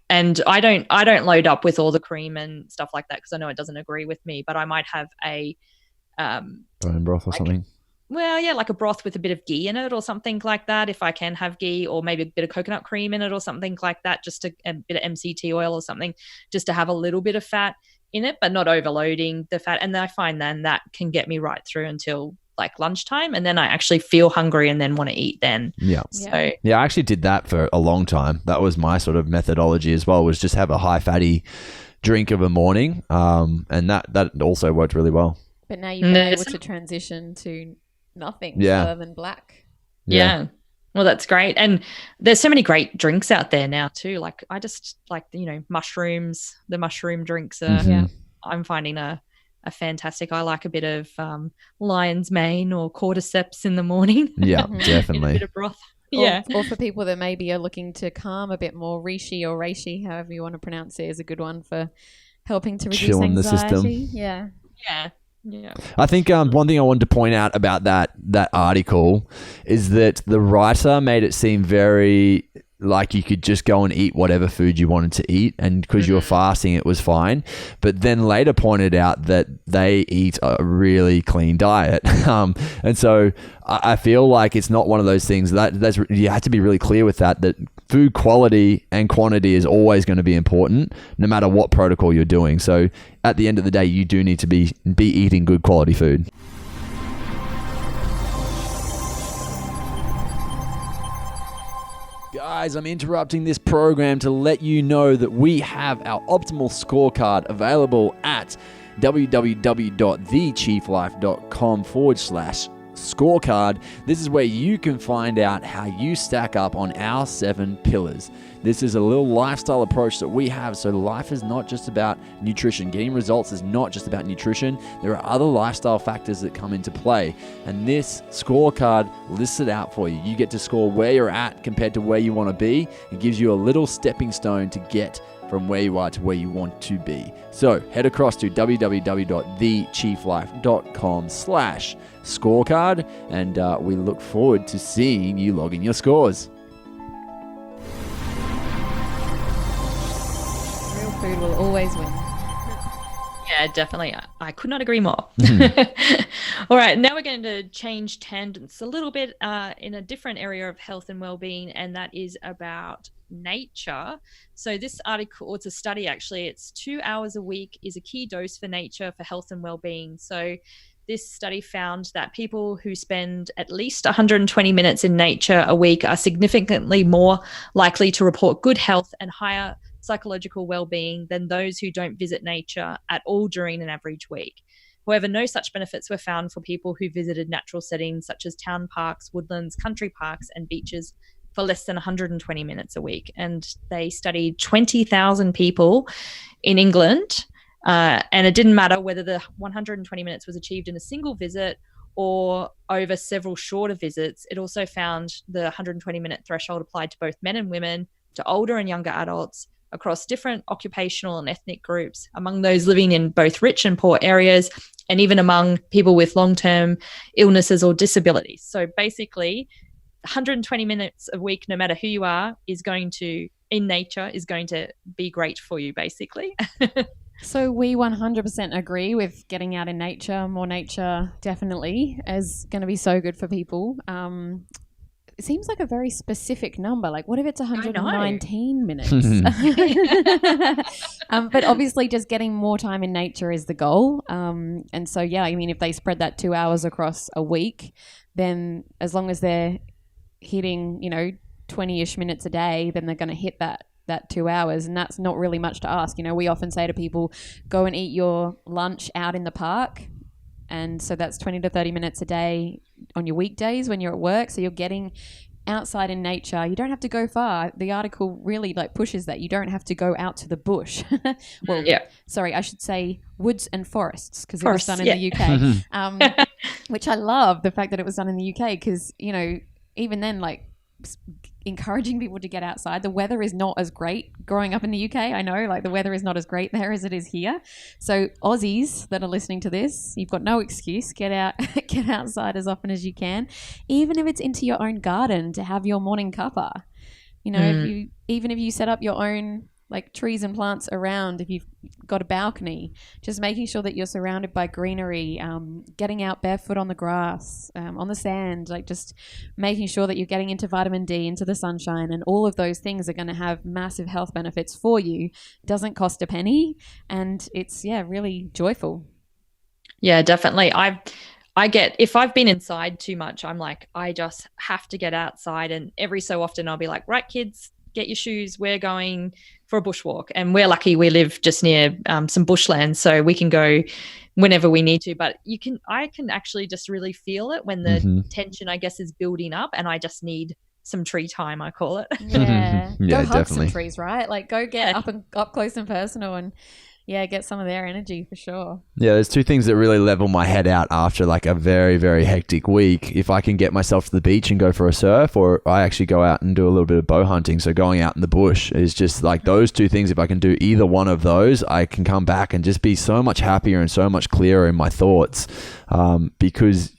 And I don't load up with all the cream and stuff like that because I know it doesn't agree with me, but I might have a bone broth or something. Well, yeah, like a broth with a bit of ghee in it or something like that, if I can have ghee, or maybe a bit of coconut cream in it or something like that, just a bit of MCT oil or something, just to have a little bit of fat in it, but not overloading the fat. And I find then that can get me right through until like lunchtime, and then I actually feel hungry and then want to eat then. Yeah. So yeah, I actually did that for a long time. That was my sort of methodology as well, was just have a high fatty drink of a morning. And that also worked really well. But now you've been able to transition to nothing other than black. Yeah. Well, that's great. And there's so many great drinks out there now too. Like I just like, mushrooms, the mushroom drinks are, I'm finding a fantastic. I like a bit of lion's mane or cordyceps in the morning. Yeah, definitely. A bit of broth. Or for people that maybe are looking to calm a bit more, reishi or reishi, however you want to pronounce it, is a good one for helping to reduce Chill anxiety. the system. Yeah. I think one thing I wanted to point out about that article is that the writer made it seem very like you could just go and eat whatever food you wanted to eat, and because you were fasting it was fine, but then later pointed out that they eat a really clean diet. And so I feel like it's not one of those things that's you have to be really clear with that food quality and quantity is always going to be important no matter what protocol you're doing. So at the end of the day, you do need to be eating good quality food. Guys, I'm interrupting this program to let you know that we have our optimal scorecard available at www.thechieflife.com/scorecard. This is where you can find out how you stack up on our 7 pillars. This is a little lifestyle approach that we have. So life is not just about nutrition. Getting results is not just about nutrition. There are other lifestyle factors that come into play. And this scorecard lists it out for you. You get to score where you're at compared to where you want to be. It gives you a little stepping stone to get from where you are to where you want to be. So head across to www.thechieflife.com/scorecard, and we look forward to seeing you log in your scores. Real food will always win. Yeah, definitely. I could not agree more. All right, now we're going to change tangents a little bit in a different area of health and well-being, and that is about nature. So this article, it's a study actually, it's 2 hours a week is a key dose for nature for health and well-being. So this study found that people who spend at least 120 minutes in nature a week are significantly more likely to report good health and higher psychological well-being than those who don't visit nature at all during an average week. However, no such benefits were found for people who visited natural settings such as town parks, woodlands, country parks, and beaches for less than 120 minutes a week. And they studied 20,000 people in England, and it didn't matter whether the 120 minutes was achieved in a single visit or over several shorter visits. It also found the 120-minute threshold applied to both men and women, to older and younger adults, across different occupational and ethnic groups, among those living in both rich and poor areas, and even among people with long-term illnesses or disabilities. So basically, 120 minutes a week, no matter who you are, in nature is going to be great for you, basically. So we 100% agree with getting out in nature. More nature definitely is going to be so good for people. It seems like a very specific number. Like, what if it's 119 minutes? But obviously just getting more time in nature is the goal. And so, yeah, I mean, if they spread that 2 hours across a week, then as long as they're hitting, 20-ish minutes a day, then they're going to hit that 2 hours. And that's not really much to ask. We often say to people, go and eat your lunch out in the park. And so that's 20 to 30 minutes a day on your weekdays when you're at work. So you're getting outside in nature. You don't have to go far. The article really pushes that. You don't have to go out to the bush. Well, yeah. Sorry, I should say woods and forests, because it was done in the UK. Which I love, the fact that it was done in the UK, because, even then, encouraging people to get outside. The weather is not as great growing up in the UK. I know, the weather is not as great there as it is here. So Aussies that are listening to this, you've got no excuse. Get out, get outside as often as you can, even if it's into your own garden to have your morning cuppa. Even if you set up your own trees and plants around, if you've got a balcony, just making sure that you're surrounded by greenery, getting out barefoot on the grass, on the sand, just making sure that you're getting into vitamin D, into the sunshine, and all of those things are going to have massive health benefits for you. Doesn't cost a penny, and it's really joyful. Yeah, definitely. I get, if I've been inside too much, I'm I just have to get outside, and every so often I'll be like, right, kids, get your shoes, we're going for a bushwalk. And we're lucky we live just near some bushland, so we can go whenever we need to. But I can actually just really feel it when the tension, I guess, is building up, and I just need some tree time, I call it. Yeah. Go hug definitely some trees, right? Go get up close and personal, and get some of their energy for sure. Yeah, there's two things that really level my head out after a very, very hectic week. If I can get myself to the beach and go for a surf, or I actually go out and do a little bit of bow hunting. So going out in the bush is just those two things. If I can do either one of those, I can come back and just be so much happier and so much clearer in my thoughts. Because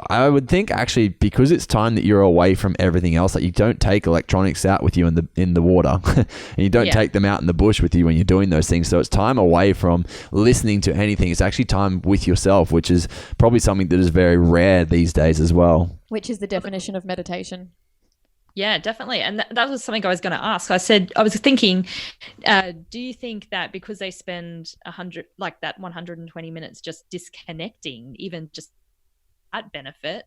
I would think actually, because it's time that you're away from everything else, you don't take electronics out with you in the water and you don't take them out in the bush with you when you're doing those things. So it's time away from listening to anything. It's actually time with yourself, which is probably something that is very rare these days as well. Which is the definition of meditation. Yeah, definitely. And that was something I was going to ask. I was thinking, do you think that because they spend 120 minutes just disconnecting, even just that benefit,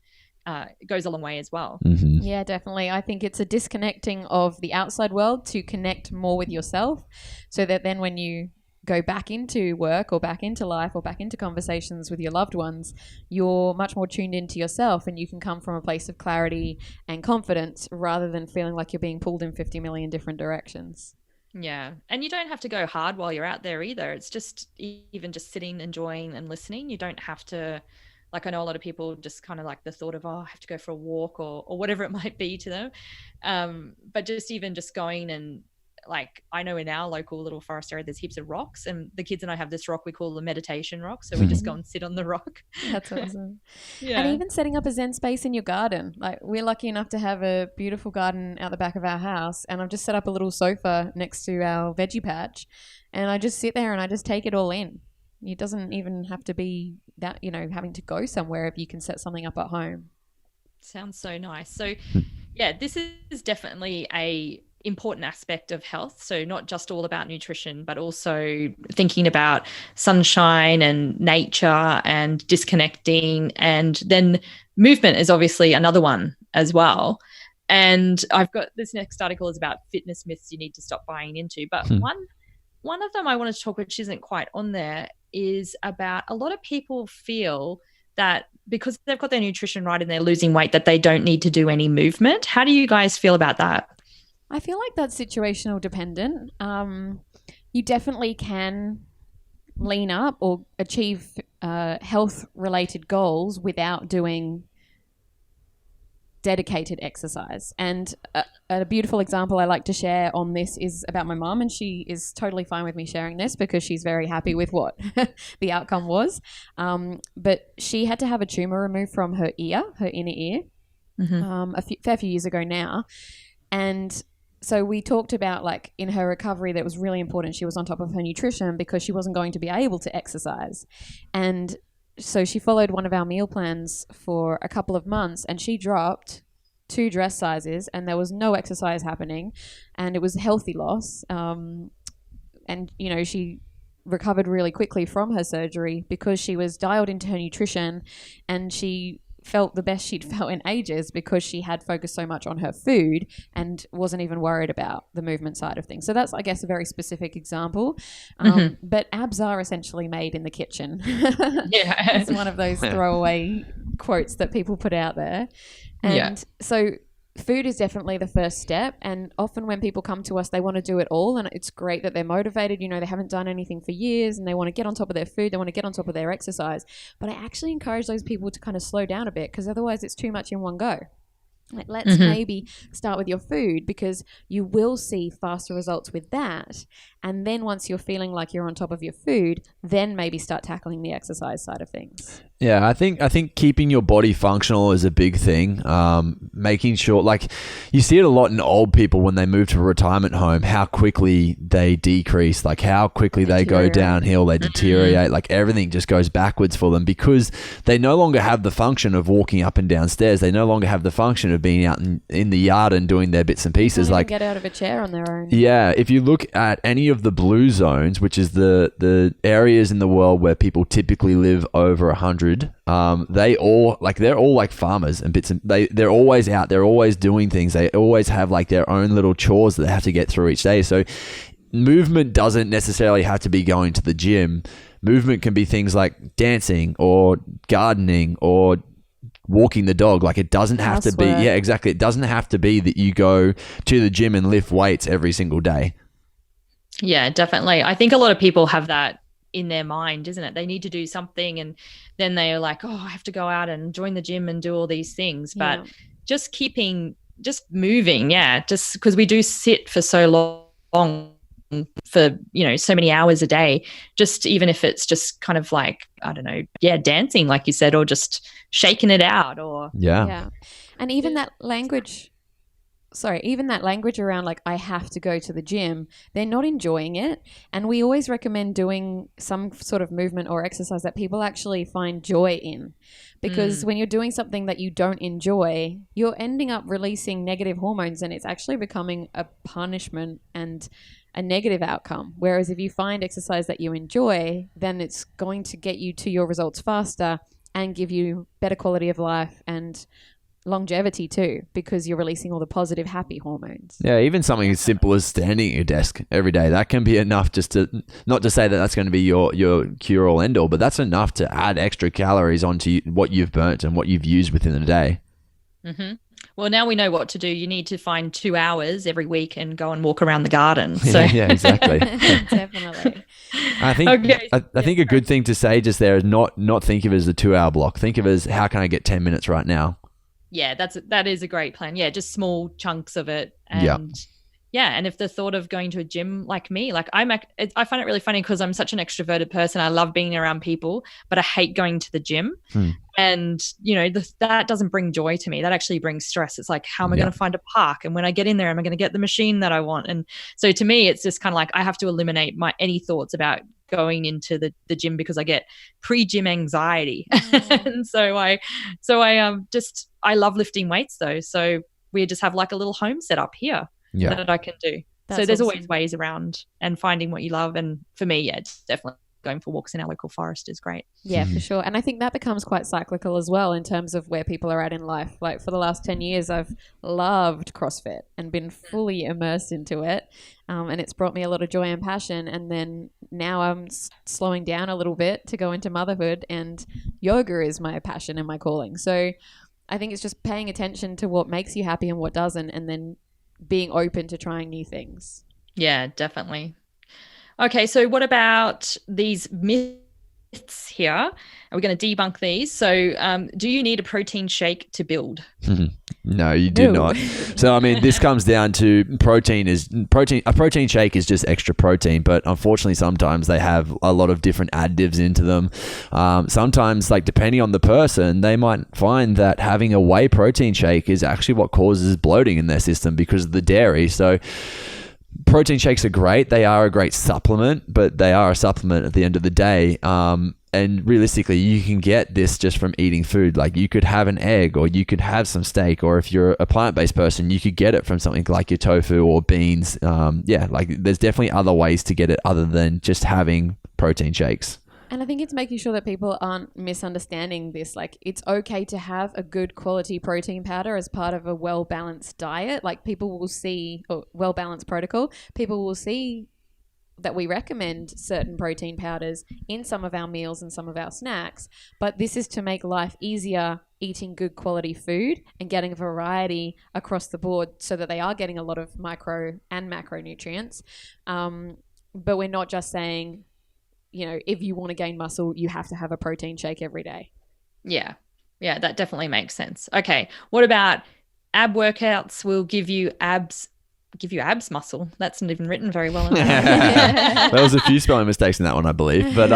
goes a long way as well. Mm-hmm. Yeah, definitely. I think it's a disconnecting of the outside world to connect more with yourself, so that then when you go back into work or back into life or back into conversations with your loved ones, you're much more tuned into yourself, and you can come from a place of clarity and confidence rather than feeling like you're being pulled in 50 million different directions. Yeah. And you don't have to go hard while you're out there either. It's just even just sitting, enjoying and listening. You don't have to, like, I know a lot of people just kind of like the thought of, oh, I have to go for a walk or whatever it might be to them. But just even just going and, like, I know in our local little forest area, there's heaps of rocks, and the kids and I have this rock we call the meditation rock. So we just go and sit on the rock. That's awesome. Yeah. And even setting up a Zen space in your garden. Like, we're lucky enough to have a beautiful garden out the back of our house, and I've just set up a little sofa next to our veggie patch, and I just sit there and I just take it all in. It doesn't even have to be that, having to go somewhere if you can set something up at home. Sounds so nice. So yeah, this is definitely a important aspect of health. So not just all about nutrition, but also thinking about sunshine and nature and disconnecting. And then movement is obviously another one as well. And I've got this next article is about fitness myths you need to stop buying into. But one of them I wanted to talk, which isn't quite on there, is about a lot of people feel that because they've got their nutrition right and they're losing weight, that they don't need to do any movement. How do you guys feel about that? I feel like that's situational dependent. You definitely can lean up or achieve health-related goals without doing dedicated exercise. And a beautiful example I like to share on this is about my mum, and she is totally fine with me sharing this because she's very happy with what the outcome was. But she had to have a tumor removed from her ear, her inner ear, a fair few years ago now. And so we talked about, like, in her recovery that was really important she was on top of her nutrition because she wasn't going to be able to exercise. And so she followed one of our meal plans for a couple of months, and she dropped 2 dress sizes, and there was no exercise happening, and it was healthy loss. And, she recovered really quickly from her surgery because she was dialed into her nutrition, and she felt the best she'd felt in ages because she had focused so much on her food and wasn't even worried about the movement side of things. So that's, I guess, a very specific example. But abs are essentially made in the kitchen. Yeah. It's one of those throwaway quotes that people put out there. And so food is definitely the first step. And often when people come to us, they want to do it all. And it's great that they're motivated. They haven't done anything for years and they want to get on top of their food. They want to get on top of their exercise. But I actually encourage those people to kind of slow down a bit, because otherwise it's too much in one go. Like, let's maybe start with your food, because you will see faster results with that. And then once you're feeling like you're on top of your food, then maybe start tackling the exercise side of things. Yeah, I think keeping your body functional is a big thing. Making sure, like, you see it a lot in old people when they move to a retirement home, how quickly they decrease, like how quickly they go downhill, they deteriorate, like everything just goes backwards for them because they no longer have the function of walking up and down stairs. They no longer have the function of being out in the yard and doing their bits and pieces. They like get out of a chair on their own. Yeah, if you look at any of the blue zones, which is the areas in the world where people typically live over 100, they're all like farmers and bits, and they're always out, they're always doing things, they always have like their own little chores that they have to get through each day. So movement doesn't necessarily have to be going to the gym. Movement can be things like dancing or gardening or walking the dog. Like, it doesn't have to be, yeah, exactly. It doesn't have to be that you go to the gym and lift weights every single day. Yeah, definitely. I think a lot of people have that in their mind, isn't it? They need to do something and then they're like, oh, I have to go out and join the gym and do all these things. But just moving, just because we do sit for so long for, so many hours a day, just even if it's just kind of like, I don't know, dancing, like you said, or just shaking it out or. Yeah. And even that language around like, I have to go to the gym, they're not enjoying it. And we always recommend doing some sort of movement or exercise that people actually find joy in. Because when you're doing something that you don't enjoy, you're ending up releasing negative hormones and it's actually becoming a punishment and a negative outcome. Whereas if you find exercise that you enjoy, then it's going to get you to your results faster and give you better quality of life and longevity too, because you're releasing all the positive, happy hormones. Yeah, even something as simple as standing at your desk every day, that can be enough just to, not to say that that's going to be your cure-all, end-all, but that's enough to add extra calories onto what you've burnt and what you've used within the day. Mm-hmm. Well, now we know what to do. You need to find 2 hours every week and go and walk around the garden. So. Yeah, exactly. Definitely. I think a good thing to say just there is not think of it as a 2 hour block. Think of it as, how can I get 10 minutes right now? Yeah, that is a great plan. Yeah, just small chunks of it. And and if the thought of going to a gym like me, like I find it really funny because I'm such an extroverted person. I love being around people, but I hate going to the gym. And, you know, that doesn't bring joy to me. That actually brings stress. It's like, how am I going to find a park? And when I get in there, am I going to get the machine that I want? And so to me, it's just kind of like I have to eliminate any thoughts about going into the gym because I get pre-gym anxiety. And so I love lifting weights though. So we just have like a little home set up here that I can do. So there's always ways around and finding what you love. And for me, it's definitely going for walks in our local forest is great. Yeah, for sure. And I think that becomes quite cyclical as well in terms of where people are at in life. Like for the last 10 years, I've loved CrossFit and been fully immersed into it. And it's brought me a lot of joy and passion. And then now I'm slowing down a little bit to go into motherhood, and yoga is my passion and my calling. So I think it's just paying attention to what makes you happy and what doesn't, and then being open to trying new things. Yeah, definitely. Okay, so what about these myths here? Are we going to debunk these? So do you need a protein shake to build? No, you do not. So, I mean, this comes down to protein. A protein shake is just extra protein, but unfortunately sometimes they have a lot of different additives into them. Sometimes, like depending on the person, they might find that having a whey protein shake is actually what causes bloating in their system because of the dairy. So protein shakes are great. They are a great supplement, but they are a supplement at the end of the day. And realistically, you can get this just from eating food. Like you could have an egg, or you could have some steak, or if you're a plant-based person, you could get it from something like your tofu or beans. Like there's definitely other ways to get it other than just having protein shakes. And I think it's making sure that people aren't misunderstanding this. Like it's okay to have a good quality protein powder as part of a well-balanced diet. Like people will see, or well-balanced protocol, people will see that we recommend certain protein powders in some of our meals and some of our snacks. But this is to make life easier eating good quality food and getting a variety across the board so that they are getting a lot of micro and macronutrients. But we're not just saying, you know, if you want to gain muscle, you have to have a protein shake every day. Yeah. Yeah, that definitely makes sense. Okay. What about ab workouts will give you abs muscle? That's not even written very well. There was a few spelling mistakes in that one, I believe. But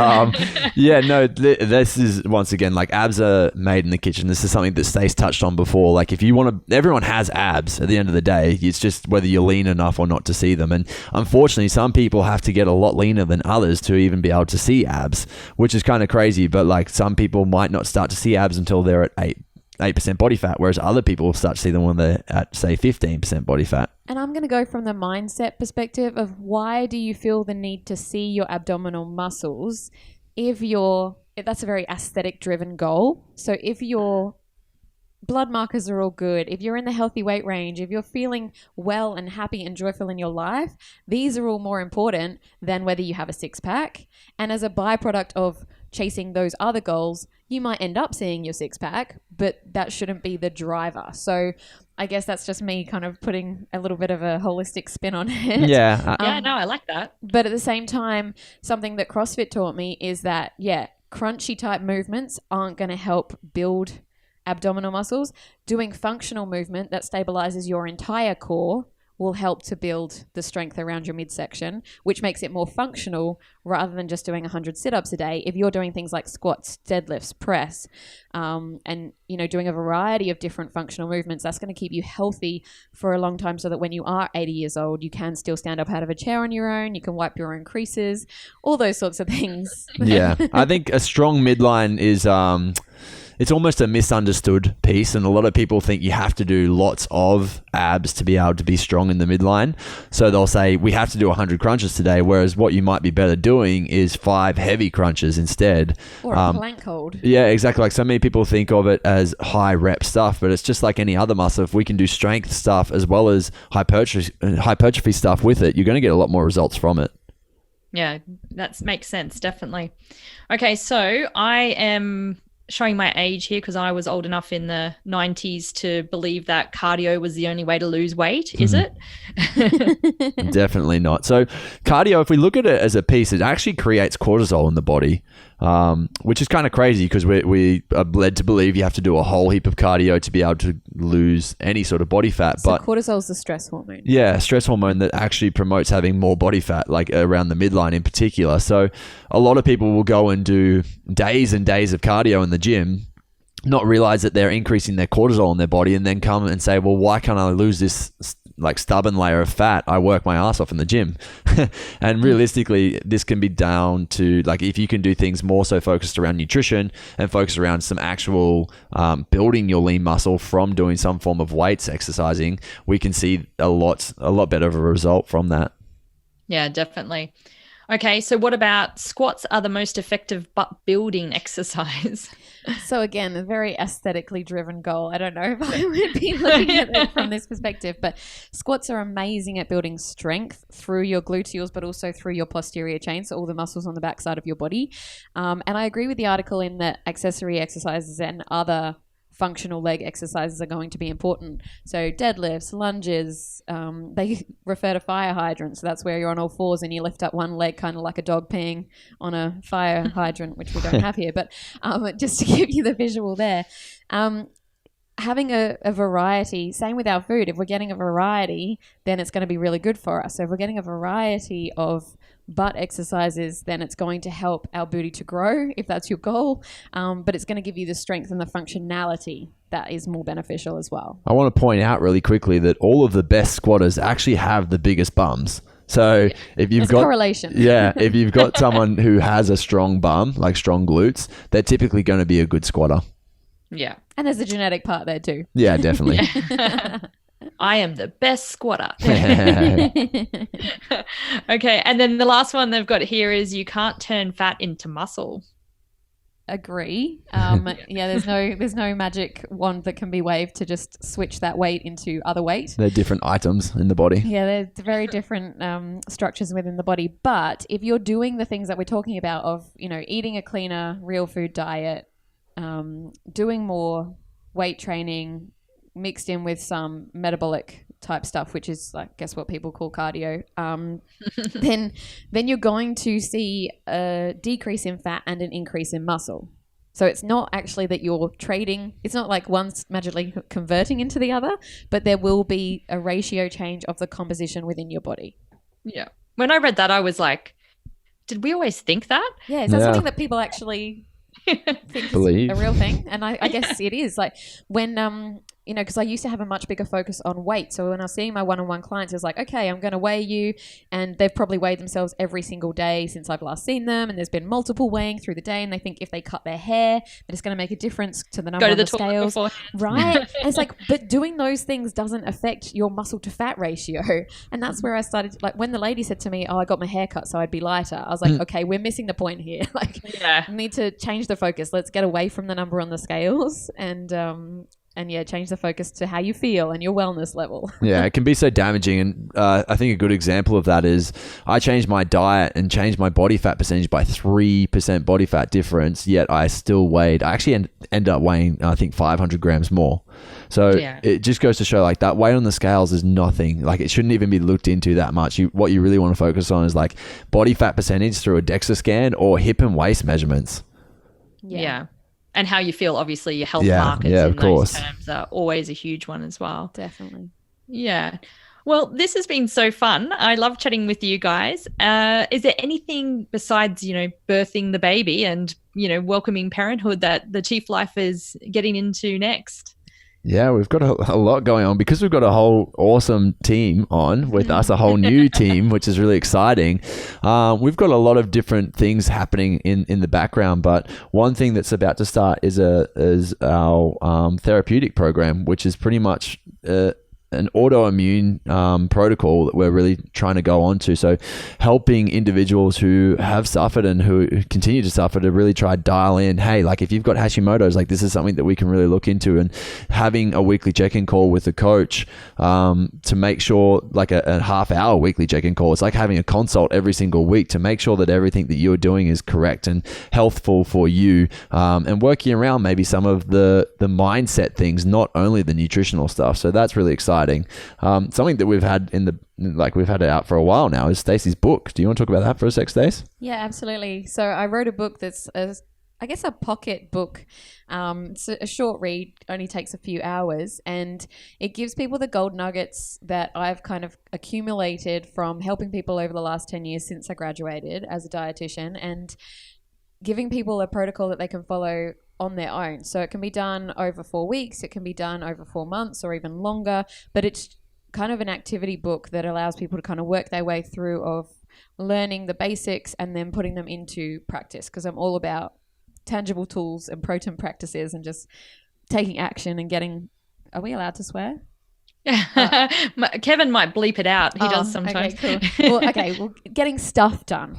this is once again, like abs are made in the kitchen. This is something that Stace touched on before. Like if you want to, everyone has abs at the end of the day. It's just whether you're lean enough or not to see them. And unfortunately, some people have to get a lot leaner than others to even be able to see abs, which is kind of crazy. But like some people might not start to see abs until they're at 8% body fat, whereas other people will start to see them when they're at, say, 15% body fat. And I'm going to go from the mindset perspective of why do you feel the need to see your abdominal muscles if that's a very aesthetic driven goal. So if your blood markers are all good, if you're in the healthy weight range, if you're feeling well and happy and joyful in your life, these are all more important than whether you have a six pack. And as a byproduct of chasing those other goals, you might end up seeing your six pack, but that shouldn't be the driver. So I guess that's just me kind of putting a little bit of a holistic spin on it. Yeah. No, I like that. But at the same time, something that CrossFit taught me is that, crunchy type movements aren't going to help build abdominal muscles. Doing functional movement that stabilizes your entire core will help to build the strength around your midsection, which makes it more functional rather than just doing 100 sit-ups a day. If you're doing things like squats, deadlifts, press, and doing a variety of different functional movements, that's going to keep you healthy for a long time so that when you are 80 years old, you can still stand up out of a chair on your own, you can wipe your own creases, all those sorts of things. Yeah, I think a strong midline it's almost a misunderstood piece, and a lot of people think you have to do lots of abs to be able to be strong in the midline. So they'll say we have to do 100 crunches today, whereas what you might be better doing is 5 heavy crunches instead. Or a plank hold. Yeah, exactly. Like so many people think of it as high rep stuff, but it's just like any other muscle. If we can do strength stuff as well as hypertrophy stuff with it, you're going to get a lot more results from it. Yeah, that makes sense, definitely. Okay, so I am showing my age here because I was old enough in the 90s to believe that cardio was the only way to lose weight. Is it? Definitely not. So cardio, if we look at it as a piece, it actually creates cortisol in the body, which is kind of crazy because we are led to believe you have to do a whole heap of cardio to be able to lose any sort of body fat. So but cortisol is the stress hormone. Yeah, stress hormone that actually promotes having more body fat, like around the midline in particular. So a lot of people will go and do days and days of cardio in the gym, not realize that they're increasing their cortisol in their body, and then come and say, well, why can't I lose this like stubborn layer of fat? I work my ass off in the gym. And realistically, this can be down to like if you can do things more so focused around nutrition and focused around some actual building your lean muscle from doing some form of weights exercising, we can see a lot better of a result from that. Yeah, definitely. Okay, so what about squats are the most effective butt building exercise? So again, a very aesthetically driven goal. I don't know if I would be looking at it from this perspective, but squats are amazing at building strength through your gluteals, but also through your posterior chain, so all the muscles on the backside of your body. And I agree with the article in that accessory exercises and other functional leg exercises are going to be important. So deadlifts, lunges, they refer to fire hydrants. So that's where you're on all fours and you lift up one leg kind of like a dog peeing on a fire hydrant, which we don't have here. But just to give you the visual there. Having a variety, same with our food. If we're getting a variety, then it's going to be really good for us. So if we're getting a variety of butt exercises, then it's going to help our booty to grow, if that's your goal. But it's going to give you the strength and the functionality that is more beneficial as well. I want to point out really quickly that all of the best squatters actually have the biggest bums. So if you've got correlation, if you've got someone who has a strong bum, like strong glutes, they're typically going to be a good squatter. Yeah. And there's a genetic part there too. Yeah, definitely. I am the best squatter. Okay. And then the last one they've got here is you can't turn fat into muscle. Agree. There's no magic wand that can be waved to just switch that weight into other weight. They're different items in the body. Yeah, they're very different structures within the body. But if you're doing the things that we're talking about of, eating a cleaner, real food diet, doing more weight training mixed in with some metabolic type stuff, which is I guess what people call cardio, then you're going to see a decrease in fat and an increase in muscle. So it's not actually that you're trading, it's not like one's magically converting into the other, but there will be a ratio change of the composition within your body. Yeah. When I read that, I was like, did we always think that? Yeah, is that something that people actually think believe is a real thing? And I guess it is. Like when because I used to have a much bigger focus on weight. So when I was seeing my one-on-one clients, it's like, okay, I'm going to weigh you, and they've probably weighed themselves every single day since I've last seen them, and there's been multiple weighing through the day, and they think if they cut their hair, that it's going to make a difference to the number on the scales, right? And it's like, but doing those things doesn't affect your muscle to fat ratio, and that's where I started. Like when the lady said to me, "Oh, I got my hair cut so I'd be lighter," I was like, okay, we're missing the point here. Like, we need to change the focus. Let's get away from the number on the scales and change the focus to how you feel and your wellness level. Yeah, it can be so damaging. And I think a good example of that is I changed my diet and changed my body fat percentage by 3% body fat difference, yet I still weighed, I actually ended up weighing, I think 500 grams more. So it just goes to show like that weight on the scales is nothing. Like it shouldn't even be looked into that much. What you really want to focus on is like body fat percentage through a DEXA scan or hip and waist measurements. Yeah. And how you feel, obviously, your health markers in those terms are always a huge one as well. Definitely. Yeah. Well, this has been so fun. I love chatting with you guys. Is there anything besides, birthing the baby and, welcoming parenthood that the Chief Life is getting into next? Yeah, we've got a lot going on because we've got a whole awesome team on with us, a whole new team, which is really exciting. We've got a lot of different things happening in the background, but one thing that's about to start is our therapeutic program, which is pretty much an autoimmune protocol that we're really trying to go on to. So helping individuals who have suffered and who continue to suffer to really try to dial in, hey, like if you've got Hashimoto's, like this is something that we can really look into, and having a weekly check-in call with a coach to make sure, like a half-hour weekly check-in call. It's like having a consult every single week to make sure that everything that you're doing is correct and healthful for you, and working around maybe some of the mindset things, not only the nutritional stuff. So that's really exciting. Something that we've had we've had it out for a while now is Stacey's book. Do you want to talk about that for a sec, Stace? Yeah, absolutely. So I wrote a book that's I guess a pocket book. It's a short read, only takes a few hours, and it gives people the gold nuggets that I've kind of accumulated from helping people over the last 10 years since I graduated as a dietitian, and giving people a protocol that they can follow on their own. So it can be done over 4 weeks, it can be done over 4 months or even longer, but it's kind of an activity book that allows people to kind of work their way through of learning the basics and then putting them into practice, because I'm all about tangible tools and proton practices and just taking action and getting... Are we allowed to swear? Kevin might bleep it out. He does sometimes. Okay, cool. Well, getting stuff done.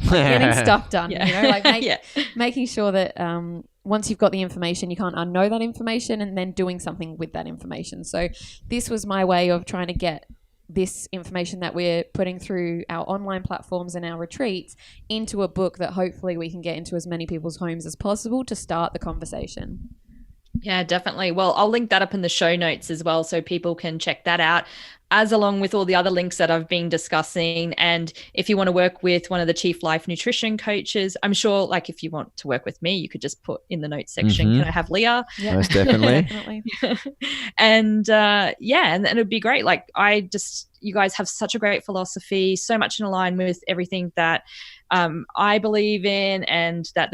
Making sure that once you've got the information, you can't unknow that information, and then doing something with that information. So this was my way of trying to get this information that we're putting through our online platforms and our retreats into a book that hopefully we can get into as many people's homes as possible to start the conversation. Yeah, definitely. Well, I'll link that up in the show notes as well, so people can check that out, as along with all the other links that I've been discussing. And if you want to work with one of the Chief Life nutrition coaches, I'm sure, like if you want to work with me, you could just put in the notes section, can I have Leah? Yeah, most definitely. And and it'd be great. Like you guys have such a great philosophy, so much in line with everything that I believe in, and that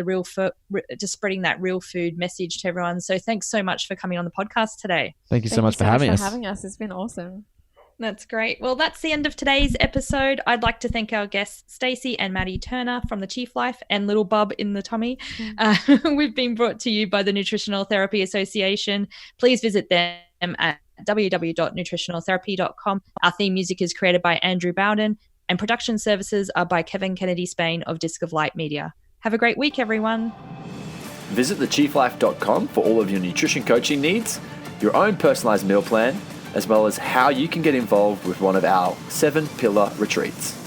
just spreading that real food message to everyone. So thanks so much for coming on the podcast today. Thank you so much for having us. It's been awesome. That's great. Well, that's the end of today's episode. I'd like to thank our guests, Stacey and Matty Turner from the Chief Life and Little Bub in the tummy. We've been brought to you by the Nutritional Therapy Association. Please visit them at www.nutritionaltherapy.com. Our theme music is created by Andrew Bowden, and production services are by Kevin Kennedy Spain of Disc of Light Media. Have a great week, everyone. Visit thechieflife.com for all of your nutrition coaching needs, your own personalized meal plan, as well as how you can get involved with one of our 7 pillar retreats.